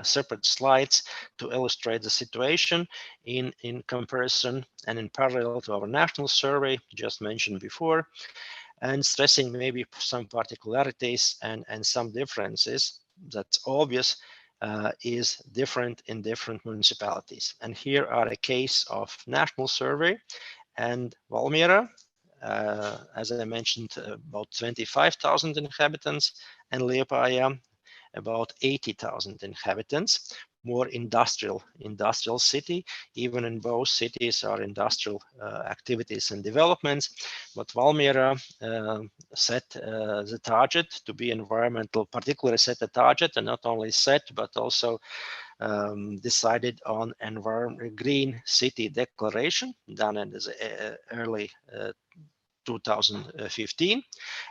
B: separate slides to illustrate the situation in comparison and in parallel to our national survey just mentioned before, and stressing maybe some particularities and some differences that's obvious is different in different municipalities. And here are a case of national survey and Valmiera, as I mentioned, about 25,000 inhabitants, and Liepāja, about 80,000 inhabitants, more industrial city. Even in both cities are industrial activities and developments, but Valmiera set the target to be environmental, particularly set a target, and not only set, but also decided on green city declaration done in the early 2015.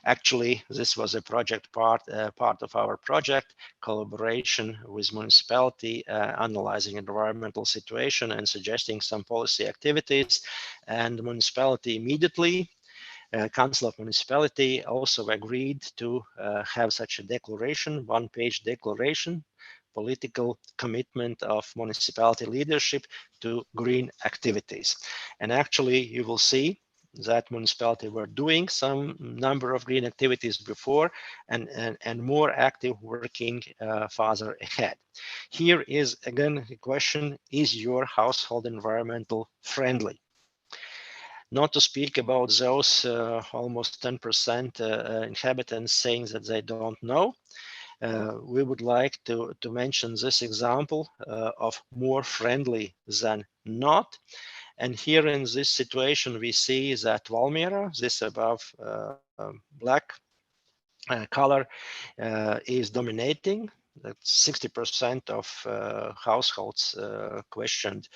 B: Actually, this was a project part of our project collaboration with municipality, analyzing environmental situation and suggesting some policy activities. And the municipality immediately, Council of Municipality, also agreed to have such a declaration, one-page declaration, political commitment of municipality leadership to green activities. And actually, you will see that municipality were doing some number of green activities before and more active working farther ahead. Here is again the question, is your household environmental friendly? Not to speak about those almost 10% inhabitants saying that they don't know. We would like to mention this example of more friendly than not. And here in this situation, we see that Valmiera, this above black color, is dominating. That's 60% of households questioned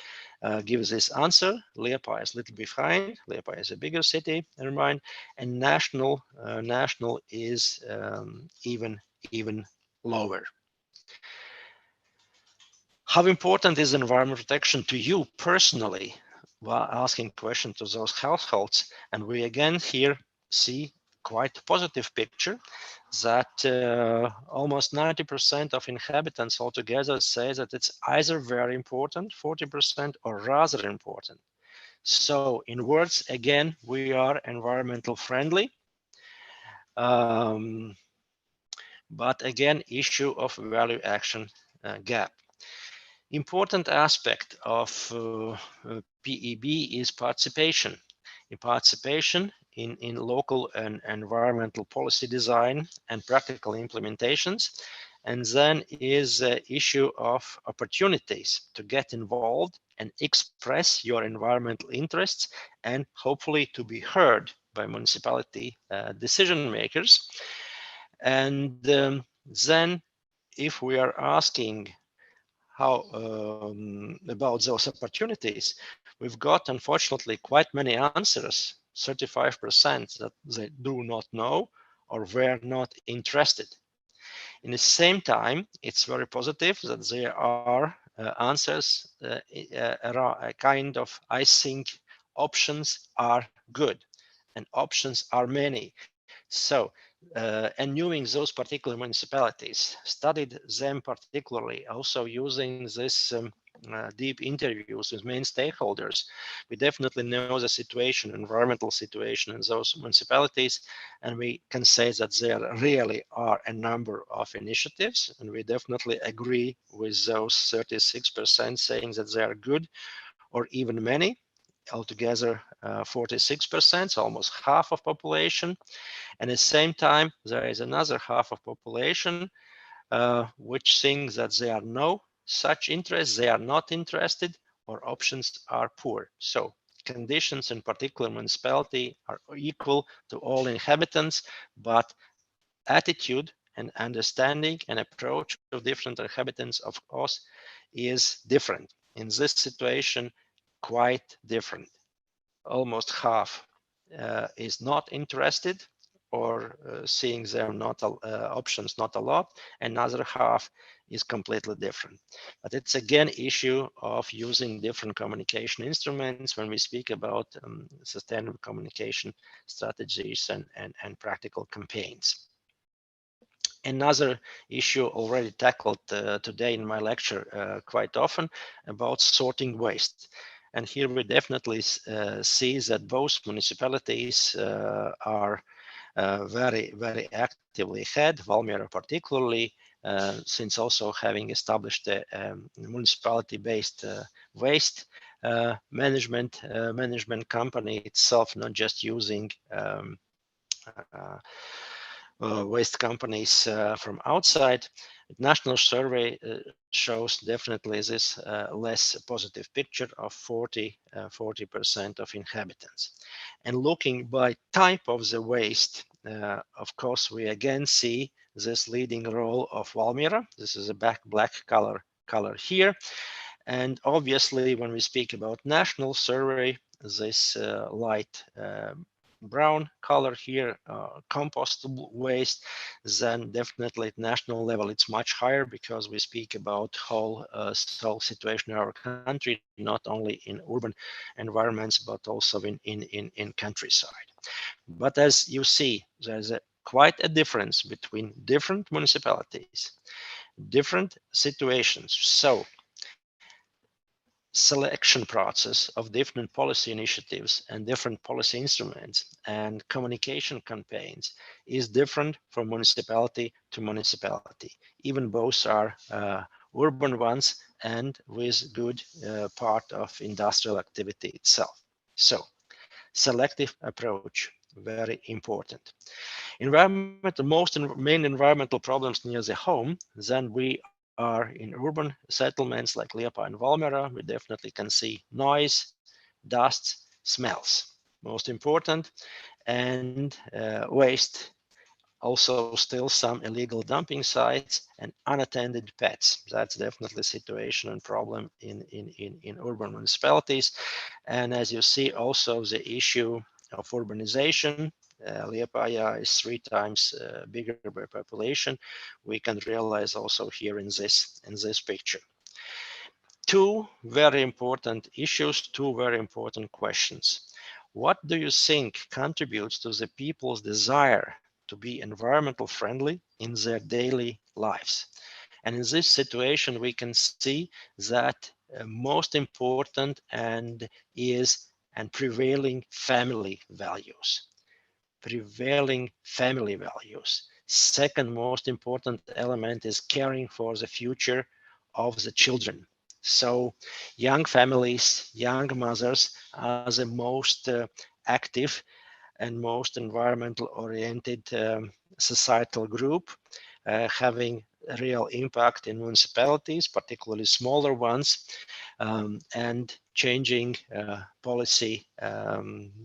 B: gives this answer. Liepāja is a little behind. Liepāja is a bigger city, never mind. And national is even lower. How important is environment protection to you personally? While asking question to those households, and we again here see quite a positive picture that almost 90% of inhabitants altogether say that it's either very important, 40%, or rather important. So in words, again, we are environmental friendly. But again, issue of value action gap. Important aspect of PEB is participation. Participation in local and environmental policy design and practical implementations. And then is the issue of opportunities to get involved and express your environmental interests and hopefully to be heard by municipality decision makers. And then if we are asking how about those opportunities, we've got, unfortunately, quite many answers, 35% that they do not know or were not interested. In the same time, it's very positive that there are answers around a kind of, I think, options are good and options are many. So, and knowing those particular municipalities, studied them particularly, also using this deep interviews with main stakeholders, we definitely know the situation, environmental situation in those municipalities, and we can say that there really are a number of initiatives, and we definitely agree with those 36% saying that they are good or even many. Altogether 46%, so almost half of population. And at the same time, there is another half of population which think that there are no such interests, they are not interested, or options are poor. So conditions in particular municipality are equal to all inhabitants, but attitude and understanding and approach of different inhabitants, of course, is different. In this situation, quite different. Almost half is not interested or seeing them not options not a lot. Another half is completely different. But it's again issue of using different communication instruments when we speak about sustainable communication strategies and practical campaigns. Another issue already tackled today in my lecture quite often about sorting waste. And here we definitely see that both municipalities are very, very actively ahead, Valmiera particularly, since also having established a municipality-based waste management company itself, not just using waste companies from outside. National survey shows definitely this less positive picture of 40% of inhabitants. And looking by type of the waste, of course, we again see this leading role of Valmiera. This is a black color here. And obviously, when we speak about national survey, this light brown color here, compostable waste, then definitely at national level it's much higher because we speak about whole situation in our country, not only in urban environments but also in countryside. But as you see, there's quite a difference between different municipalities, different situations. So selection process of different policy initiatives and different policy instruments and communication campaigns is different from municipality to municipality. Even both are urban ones and with good part of industrial activity itself. So selective approach, very important. Main environmental problems near the home, then we are in urban settlements like Liepa and Valmiera, we definitely can see noise, dust, smells, most important, and waste. Also still some illegal dumping sites and unattended pets. That's definitely a situation and problem in urban municipalities. And as you see, also the issue of urbanization. Liepaja is 3 times bigger by population. We can realize also here in this picture. Two very important issues, two very important questions. What do you think contributes to the people's desire to be environmental friendly in their daily lives? And in this situation, we can see that most important and is and prevailing family values. Prevailing family values. Second most important element is caring for the future of the children. So young families, young mothers are the most active and most environmental oriented societal group, having a real impact in municipalities, particularly smaller ones, and changing policy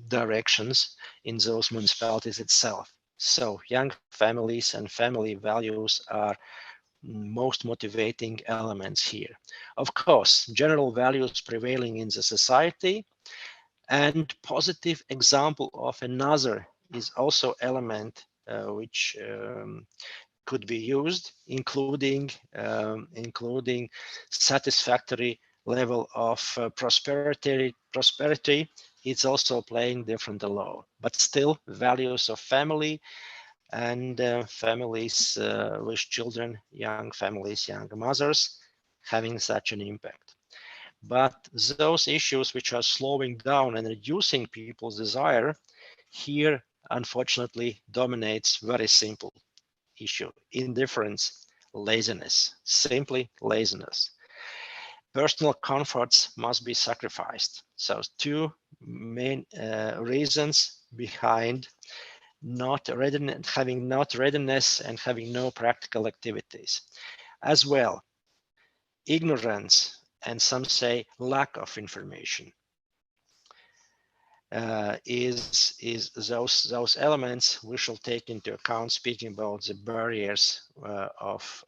B: directions in those municipalities itself. So young families and family values are most motivating elements here. Of course, general values prevailing in the society and positive example of another is also element which could be used, including satisfactory level of prosperity. It's also playing different role, but still values of family and families with children, young families, young mothers, having such an impact. But those issues which are slowing down and reducing people's desire here, unfortunately, dominates very simple issue: indifference, laziness, simply laziness. Personal comforts must be sacrificed. So two main reasons behind having not readiness and having no practical activities. As well, ignorance and some say lack of information is those elements we shall take into account, speaking about the barriers of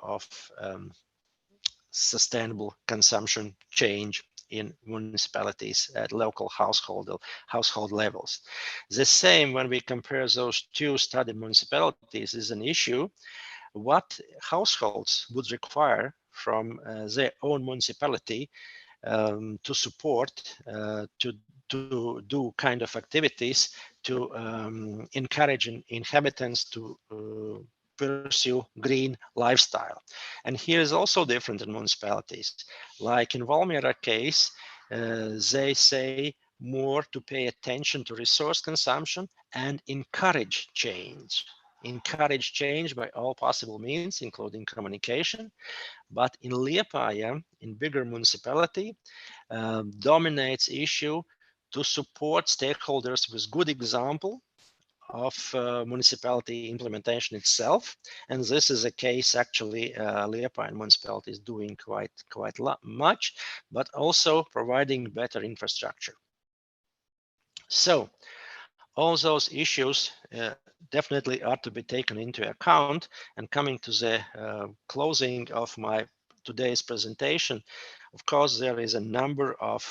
B: sustainable consumption change in municipalities at local household levels. The same when we compare those two studied municipalities is an issue. What households would require from their own municipality to support, to do kind of activities to encourage inhabitants to pursue green lifestyle. And here is also different in municipalities. Like in Valmiera case, they say more to pay attention to resource consumption and encourage change. Encourage change by all possible means, including communication. But in Liepāja, in bigger municipality, dominates issue to support stakeholders with good example of municipality implementation itself. And this is a case actually Liepāja municipality is doing quite much, but also providing better infrastructure. So all those issues definitely are to be taken into account. And coming to the closing of my today's presentation, of course, there is a number of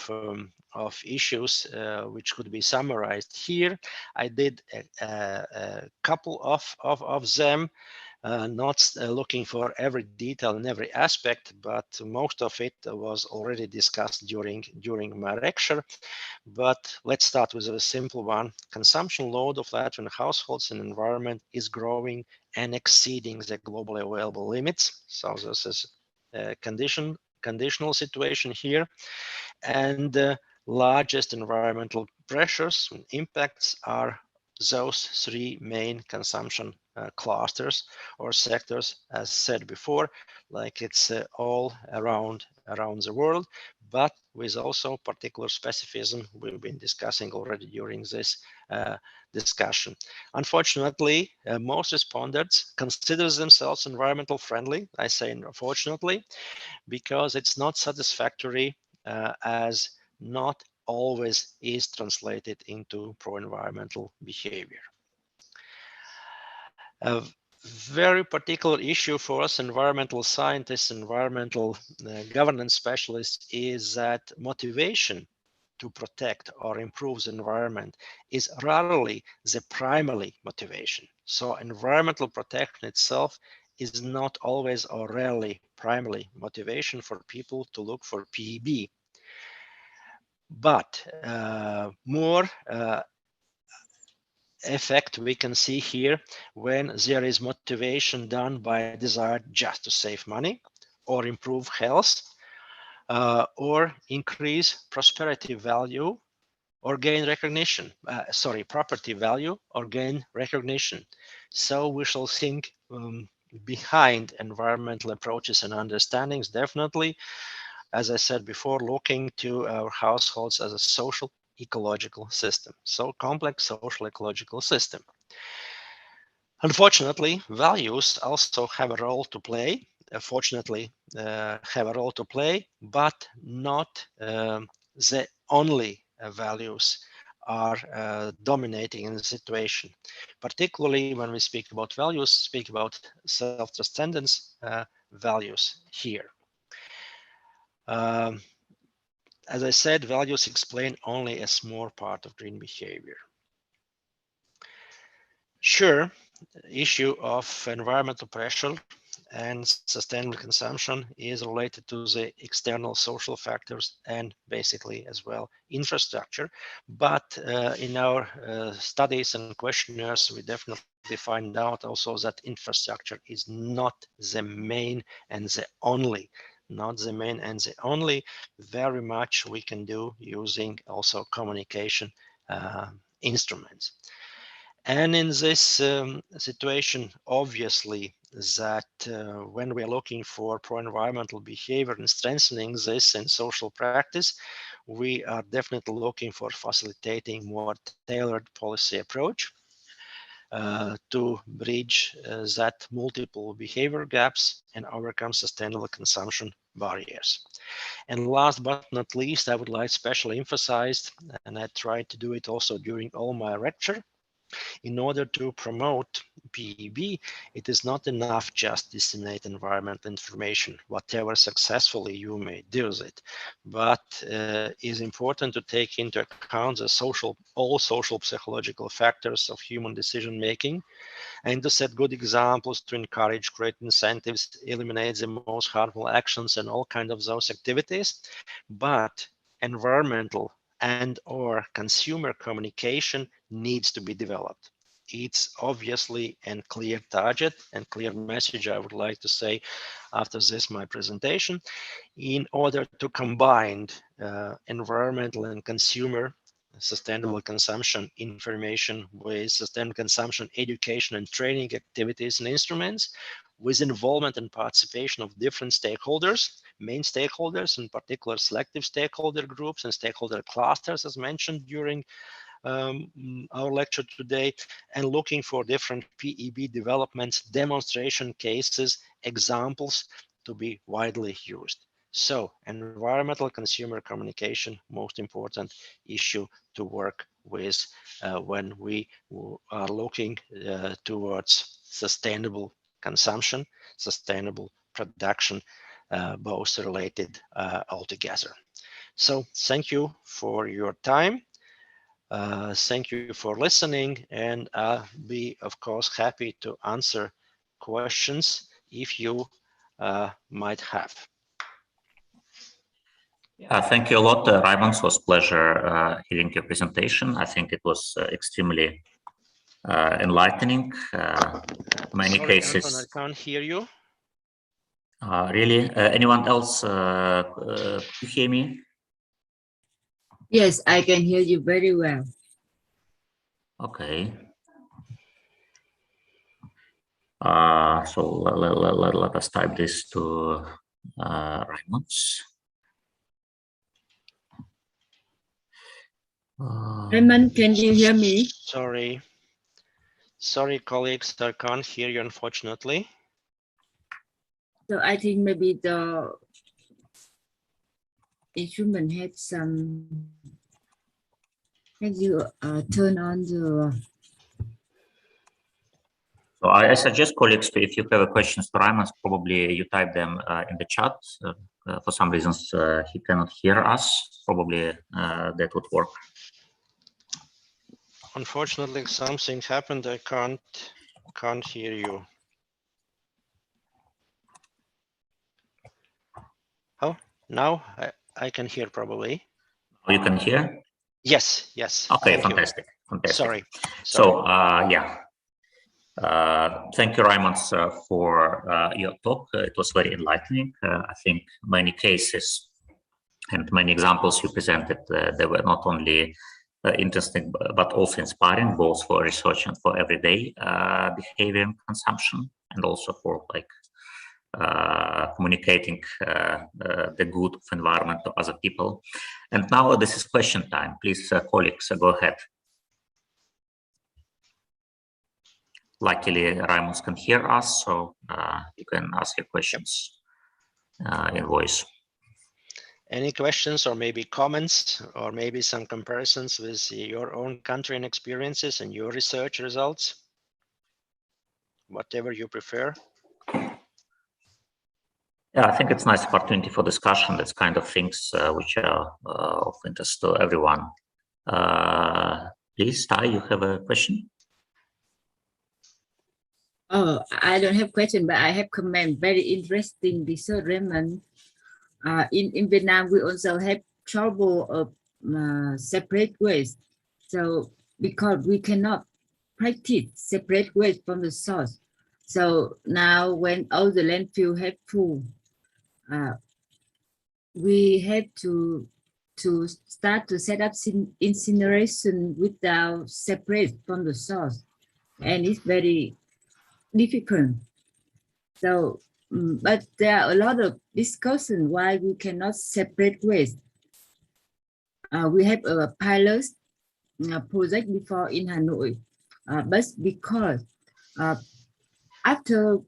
B: issues which could be summarized here. I did a couple of them, not looking for every detail and every aspect, but most of it was already discussed during my lecture. But let's start with a simple one. Consumption load of Latvian households and environment is growing and exceeding the globally available limits. So this is a conditional situation here. And largest environmental pressures and impacts are those three main consumption clusters or sectors, as said before, like it's all around the world, but with also particular specificism we've been discussing already during this discussion. Unfortunately, most respondents consider themselves environmental friendly. I say unfortunately, because it's not satisfactory as not always is translated into pro-environmental behavior. A very particular issue for us environmental scientists, environmental governance specialists, is that motivation to protect or improve the environment is rarely the primary motivation. So environmental protection itself is not always or rarely primary motivation for people to look for PEB. But more effect we can see here when there is motivation done by desire just to save money or improve health or increase prosperity value or gain recognition, property value or gain recognition. So we shall think behind environmental approaches and understandings, definitely, as I said before, looking to our households as a social ecological system. So complex social ecological system. Unfortunately, values also have a role to play. Fortunately, have a role to play, but not the only values are dominating in the situation. Particularly when we speak about values, speak about self-transcendence, values here. As I said, values explain only a small part of green behavior. Sure, the issue of environmental pressure and sustainable consumption is related to the external social factors and basically as well infrastructure. But in our studies and questionnaires, we definitely find out also that infrastructure is not the main and the only, very much we can do using also communication instruments. And in this situation, obviously, that when we're looking for pro-environmental behavior and strengthening this in social practice, we are definitely looking for facilitating more tailored policy approach to bridge that multiple behavior gaps and overcome sustainable consumption barriers. And last but not least, I would like especially emphasize, and I tried to do it also during all my lecture, in order to promote PEB, it is not enough just disseminate environmental information, whatever successfully you may do it, but is important to take into account the all social psychological factors of human decision making, and to set good examples to encourage, create incentives, eliminate the most harmful actions and all kinds of those activities. But environmental and/or consumer communication needs to be developed. It's obviously a clear target and clear message I would like to say after this my presentation, in order to combine environmental and consumer sustainable consumption information with sustainable consumption education and training activities and instruments, with involvement and participation of different stakeholders, main stakeholders, in particular selective stakeholder groups and stakeholder clusters, as mentioned during our lecture today, and looking for different PEB developments, demonstration cases, examples to be widely used. So environmental consumer communication, most important issue to work with when we are looking towards sustainable consumption, sustainable production, both related altogether. So thank you for your time. Thank you for listening, and I'll be, of course, happy to answer questions if you might have.
A: Yeah, thank you a lot, Raymond. It was a pleasure hearing your presentation. I think it was extremely enlightening. Many
B: Sorry,
A: cases.
B: Anton, I can't hear you.
A: Really? Anyone else you hear me?
C: Yes, I can hear you very well.
A: Okay. So let us type this to Raymond's.
C: Raymond, can you hear me?
B: Sorry, colleagues, I can't hear you, unfortunately.
C: So I think maybe the instrument had some. Can you turn on the?
A: So I suggest colleagues, if you have questions to Raymond, probably you type them in the chat. For some reasons, he cannot hear us. Probably that would work.
B: Unfortunately, something happened. I can't hear you. Oh, now I can hear probably.
A: Oh, you can hear?
B: Yes.
A: Okay, fantastic.
B: Sorry.
A: So yeah. Thank you, Raymond, for your talk. It was very enlightening. I think many cases and many examples you presented, they were not only interesting, but also inspiring, both for research and for everyday behavior and consumption, and also for communicating the good of environment to other people. And now this is question time. Please, colleagues, go ahead. Luckily, Raymond can hear us, so you can ask your questions in voice.
B: Any questions or maybe comments or maybe some comparisons with your own country and experiences and your research results? Whatever you prefer.
A: Yeah, I think it's a nice opportunity for discussion. That's kind of things which are of interest to everyone. Please, Tai, you have a question?
C: Oh, I don't have question, but I have comment. Very interesting research, Raymond. In Vietnam, we also have trouble of separate waste. So because we cannot practice separate waste from the source. So now when all the landfill have full, we have to start to set up incineration without separate from the source, and it's very difficult. So, but there are a lot of discussion why we cannot separate waste. We have a pilot project before in Hanoi, but because after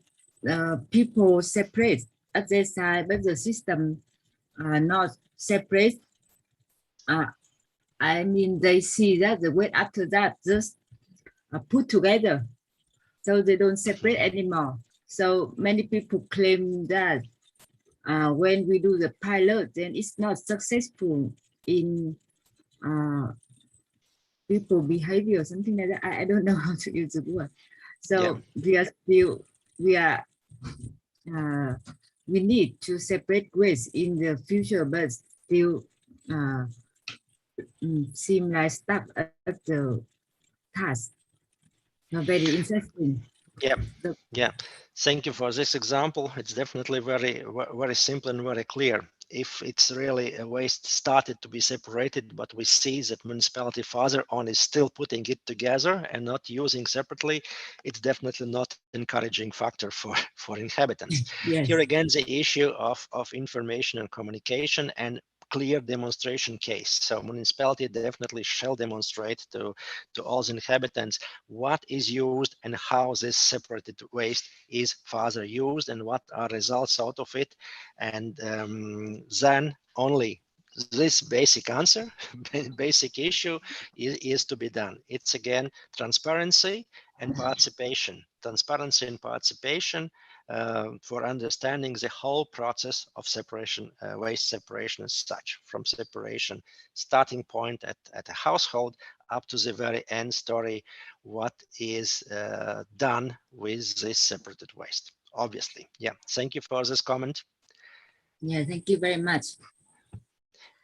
C: people separate at their side, but the system not separate. I mean, they see that the waste after that just put together, so they don't separate anymore. So many people claim that when we do the pilot, then it's not successful in people behavior, something like that. I don't know how to use the word. So yeah. We need to separate waste in the future, but still seem like stuck at the task. Very interesting.
B: Yeah. Thank you for this example. It's definitely very simple and very clear. If it's really a waste started to be separated, but we see that municipality further on is still putting it together and not using separately, it's definitely not encouraging factor for inhabitants.
C: Yes.
B: Here again, the issue of information and communication and clear demonstration case. So municipality definitely shall demonstrate to all the inhabitants what is used and how this separated waste is further used and what are results out of it. And then only this basic answer, basic issue is to be done. It's again transparency and participation. Transparency and participation for understanding the whole process of separation, waste separation as such, from separation starting point at a household up to the very end story, what is done with this separated waste, obviously. Yeah, thank you for this comment.
C: Yeah, thank you very much.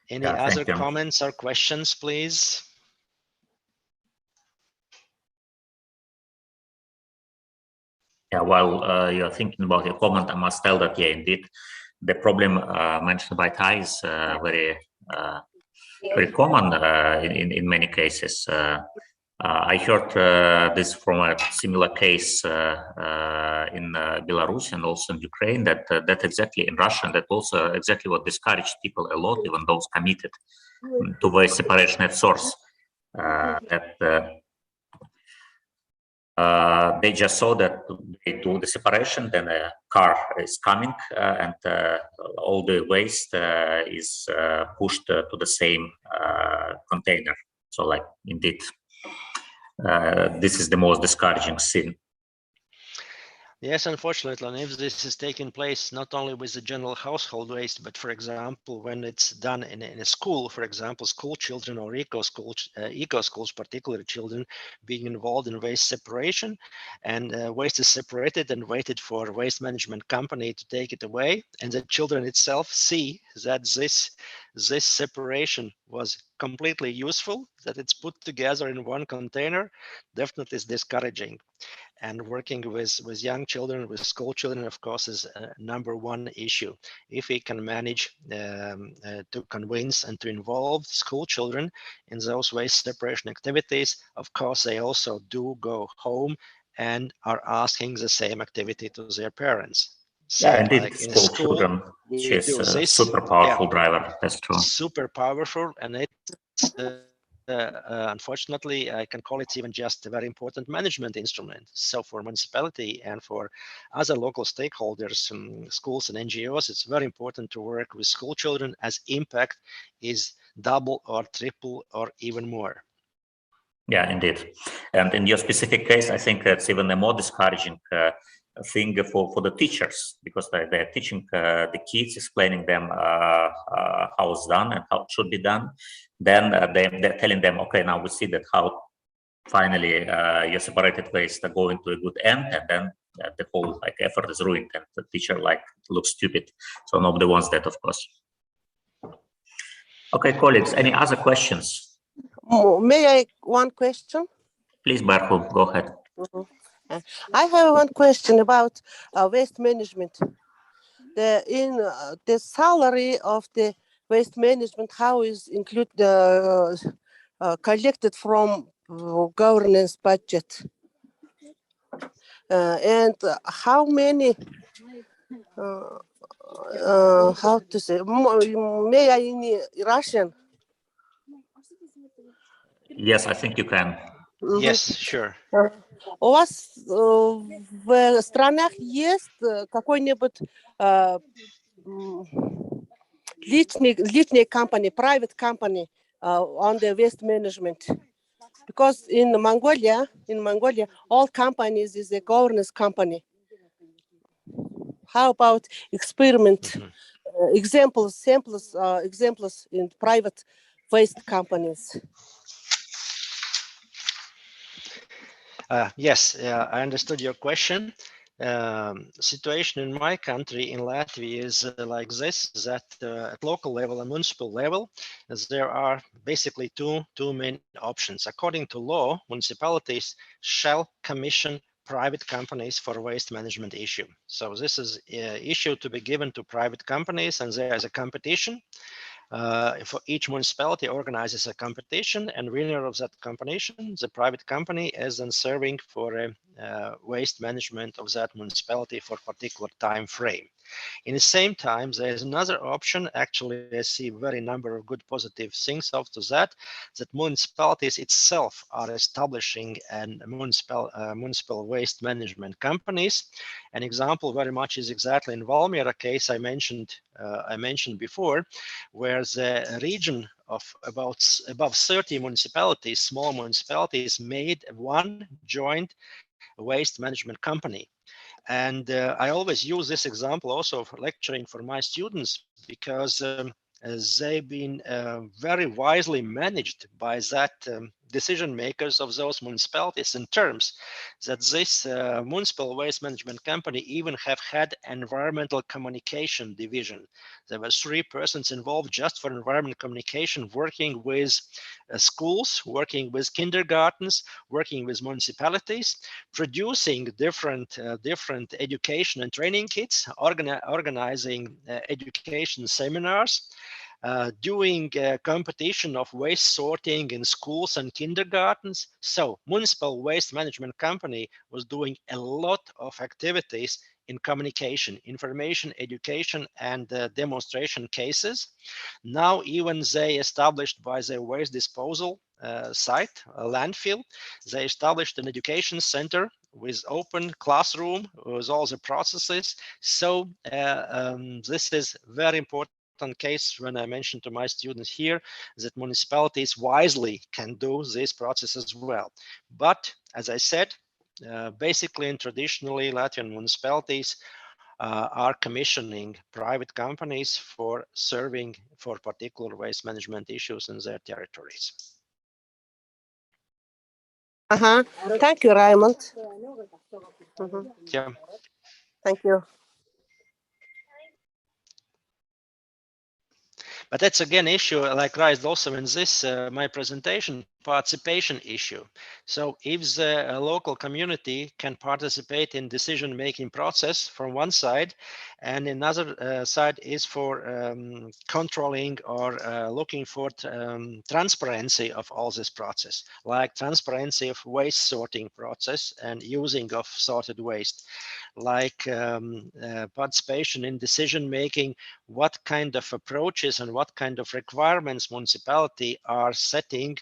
B: Any other comments or questions, please?
A: Yeah, while you're thinking about your comment, I must tell that, yeah, indeed, the problem mentioned by Tai is very common in many cases. I heard this from a similar case in Belarus and also in Ukraine, that exactly in Russia, that also exactly what discouraged people a lot, even those committed to waste separation at source, they just saw that they do the separation, then a car is coming and all the waste is pushed to the same container. So, like, indeed, this is the most discouraging thing.
B: Yes, unfortunately, and if this is taking place not only with the general household waste, but for example, when it's done in a school, for example, school children or eco schools, particularly children being involved in waste separation, and waste is separated and waited for a waste management company to take it away, and the children itself see that this separation was completely useful, that it's put together in one container, definitely is discouraging. And working with young children, with school children, of course, is number one issue. If we can manage to convince and to involve school children in those waste separation activities, of course, they also do go home and are asking the same activity to their parents.
A: Yeah, indeed, like school children, which is a super powerful driver. That's true.
B: Super powerful, and it's unfortunately, I can call it even just a very important management instrument. So for municipality and for other local stakeholders, schools and NGOs, it's very important to work with school children, as impact is double or triple or even more.
A: Yeah, indeed. And in your specific case, I think that's even a more discouraging thing for the teachers, because they're teaching the kids, explaining them how it's done and how it should be done. Then they're telling them, okay, now we see that how finally your separated waste are going to a good end, and then the whole like effort is ruined and the teacher like looks stupid. So nobody wants that, of course. Okay, colleagues, any other questions?
E: May I one question?
A: Please, Barhu, go ahead.
E: I have one question about waste management. The salary of the waste management, how is include the collected from governance budget, and how many? How to say? May I in Russian?
A: Yes, I think you can.
B: Yes, sure.
E: У вас в странах есть какой-нибудь личный company, private company on the waste management? Because in Mongolia, all companies is a governance company. How about experiment examples in private waste companies?
B: Yes, I understood your question. Situation in my country, in Latvia, is like this, that at local level and municipal level, there are basically two main options. According to law, municipalities shall commission private companies for waste management issue. So this is an issue to be given to private companies, and there is a competition. For each municipality organizes a competition, and winner of that competition, the private company, is then serving for a waste management of that municipality for a particular time frame. In the same time, there is another option. Actually, I see very number of good positive things after that municipalities itself are establishing municipal waste management companies. An example very much is exactly in Valmiera case I mentioned before, where the region of above 30 municipalities, small municipalities, made one joint waste management company. And I always use this example also for lecturing for my students, because they've been very wisely managed by that decision makers of those municipalities, in terms that this municipal waste management company even have had environmental communication division. There were 3 persons involved just for environmental communication, working with schools, working with kindergartens, working with municipalities, producing different education and training kits, organizing education seminars, doing competition of waste sorting in schools and kindergartens. So municipal waste management company was doing a lot of activities in communication, information, education, and demonstration cases. Now even they established by their waste disposal site, a landfill, they established an education center with open classroom with all the processes. So this is very important case when I mentioned to my students here that municipalities wisely can do this process as well. But as I said, basically and traditionally, Latvian municipalities are commissioning private companies for serving for particular waste management issues in their territories.
E: Thank you, Raymond.
B: Yeah.
E: Thank you.
B: But that's again issue, like raised also in this my presentation, participation issue. So if the local community can participate in decision-making process from one side, and another side is for controlling or looking for transparency of all this process, like transparency of waste sorting process and using of sorted waste, like participation in decision-making, what kind of approaches and what kind of requirements municipality are setting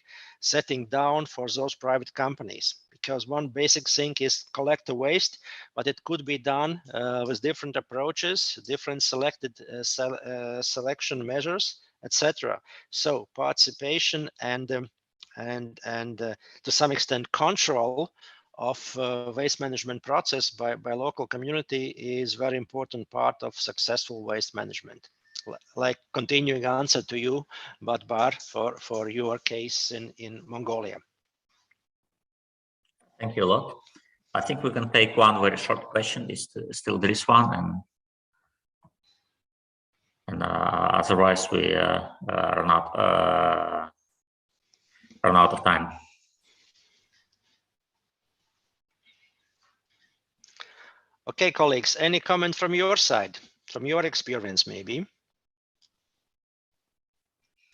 B: down for those private companies. Because one basic thing is collect the waste, but it could be done with different approaches, different selected selection measures, etc. So participation and to some extent control waste management process by local community is very important part of successful waste management. Like continuing answer to you, but Bar, for your case in Mongolia.
A: Thank you a lot. I think we can take one very short question. Still there is one, and otherwise we run out of time.
B: Okay, colleagues, any comment from your side, from your experience maybe?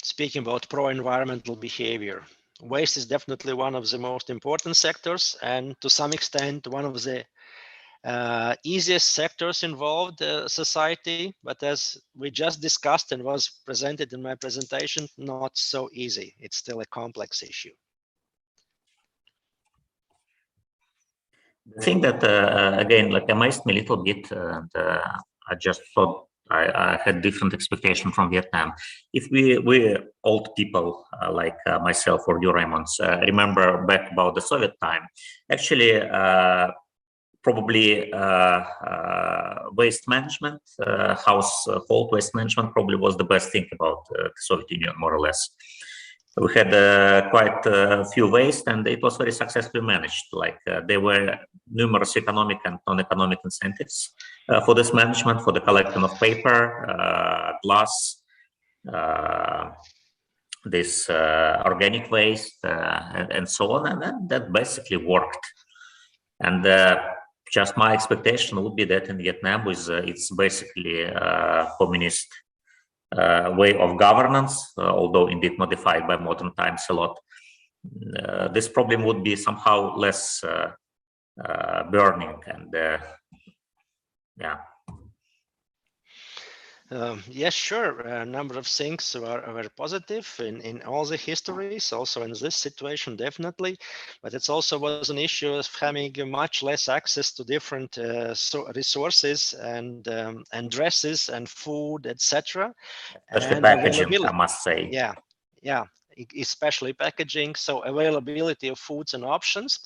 B: Speaking about pro-environmental behavior, waste is definitely one of the most important sectors, and to some extent one of the easiest sectors involved society, but as we just discussed and was presented in my presentation, not so easy. It's still a complex issue.
A: The thing that again, like, amazed me a little bit, and I just thought I had different expectation from Vietnam. If we old people like myself or you, Raymond, remember back about the Soviet time, actually probably waste management, household waste management probably was the best thing about the Soviet Union, more or less. We had quite a few waste, and it was very successfully managed. Like there were numerous economic and non-economic incentives for this management, for the collection of paper, glass, this organic waste, and so on, and that basically worked. And just my expectation would be that in Vietnam, with it's basically communist way of governance, although indeed modified by modern times a lot, this problem would be somehow less burning, and yeah.
B: Yes, sure. A number of things are very positive in all the histories, also in this situation, definitely. But it also was an issue of having much less access to different resources and dresses and food, etc.
A: Especially packaging, I must say.
B: Yeah, especially packaging. So availability of foods and options.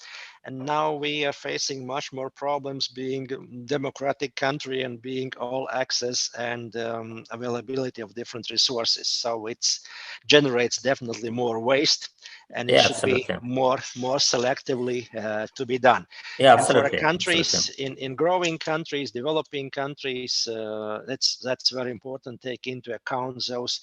B: And now we are facing much more problems being a democratic country and being all access and availability of different resources. So it generates definitely more waste, and it should be more selectively to be done.
A: Yeah,
B: and
A: absolutely.
B: For countries in growing countries, developing countries, that's very important. Take into account those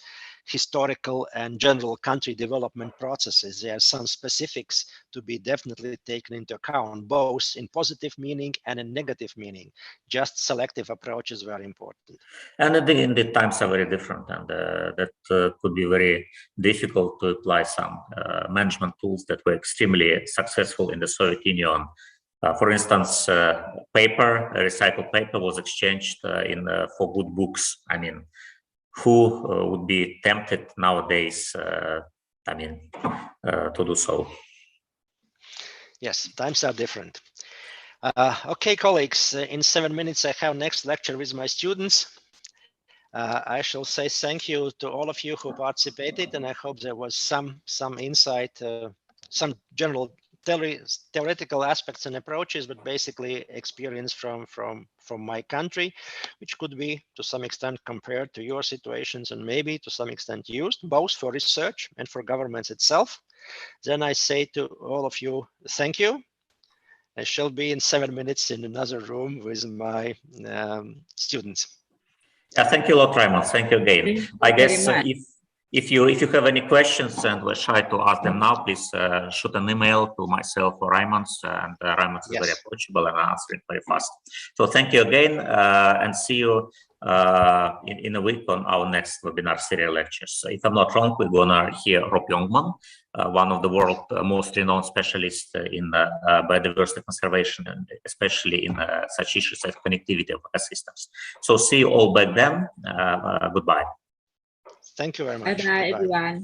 B: historical and general country development processes. There are some specifics to be definitely taken into account, both in positive meaning and in negative meaning. Just selective approach is very important.
A: And the times are very different, and that could be very difficult to apply some management tools that were extremely successful in the Soviet Union. For instance, recycled paper was exchanged for good books. I mean, who would be tempted nowadays, to do so?
B: Yes, times are different. Okay, colleagues, in 7 minutes, I have next lecture with my students. I shall say thank you to all of you who participated, and I hope there was some insight, some general theoretical aspects and approaches, but basically experience from my country, which could be to some extent compared to your situations and maybe to some extent used both for research and for governments itself. Then I say to all of you, thank you. I shall be in 7 minutes in another room with my students.
A: Yeah, thank you a lot, Raymond. Thank you again. I guess if you have any questions and we're shy to ask them now, please shoot an email to myself or Raymond, and Raymond is very approachable and answering very fast. So thank you again, and see you in a week on our next webinar serial lectures. If I'm not wrong, we're gonna hear Rob Youngman, one of the world's most renowned specialists in biodiversity conservation, and especially in such issues as connectivity of ecosystems. So see you all back then. Goodbye.
B: Thank you very much.
C: Bye-bye, everyone.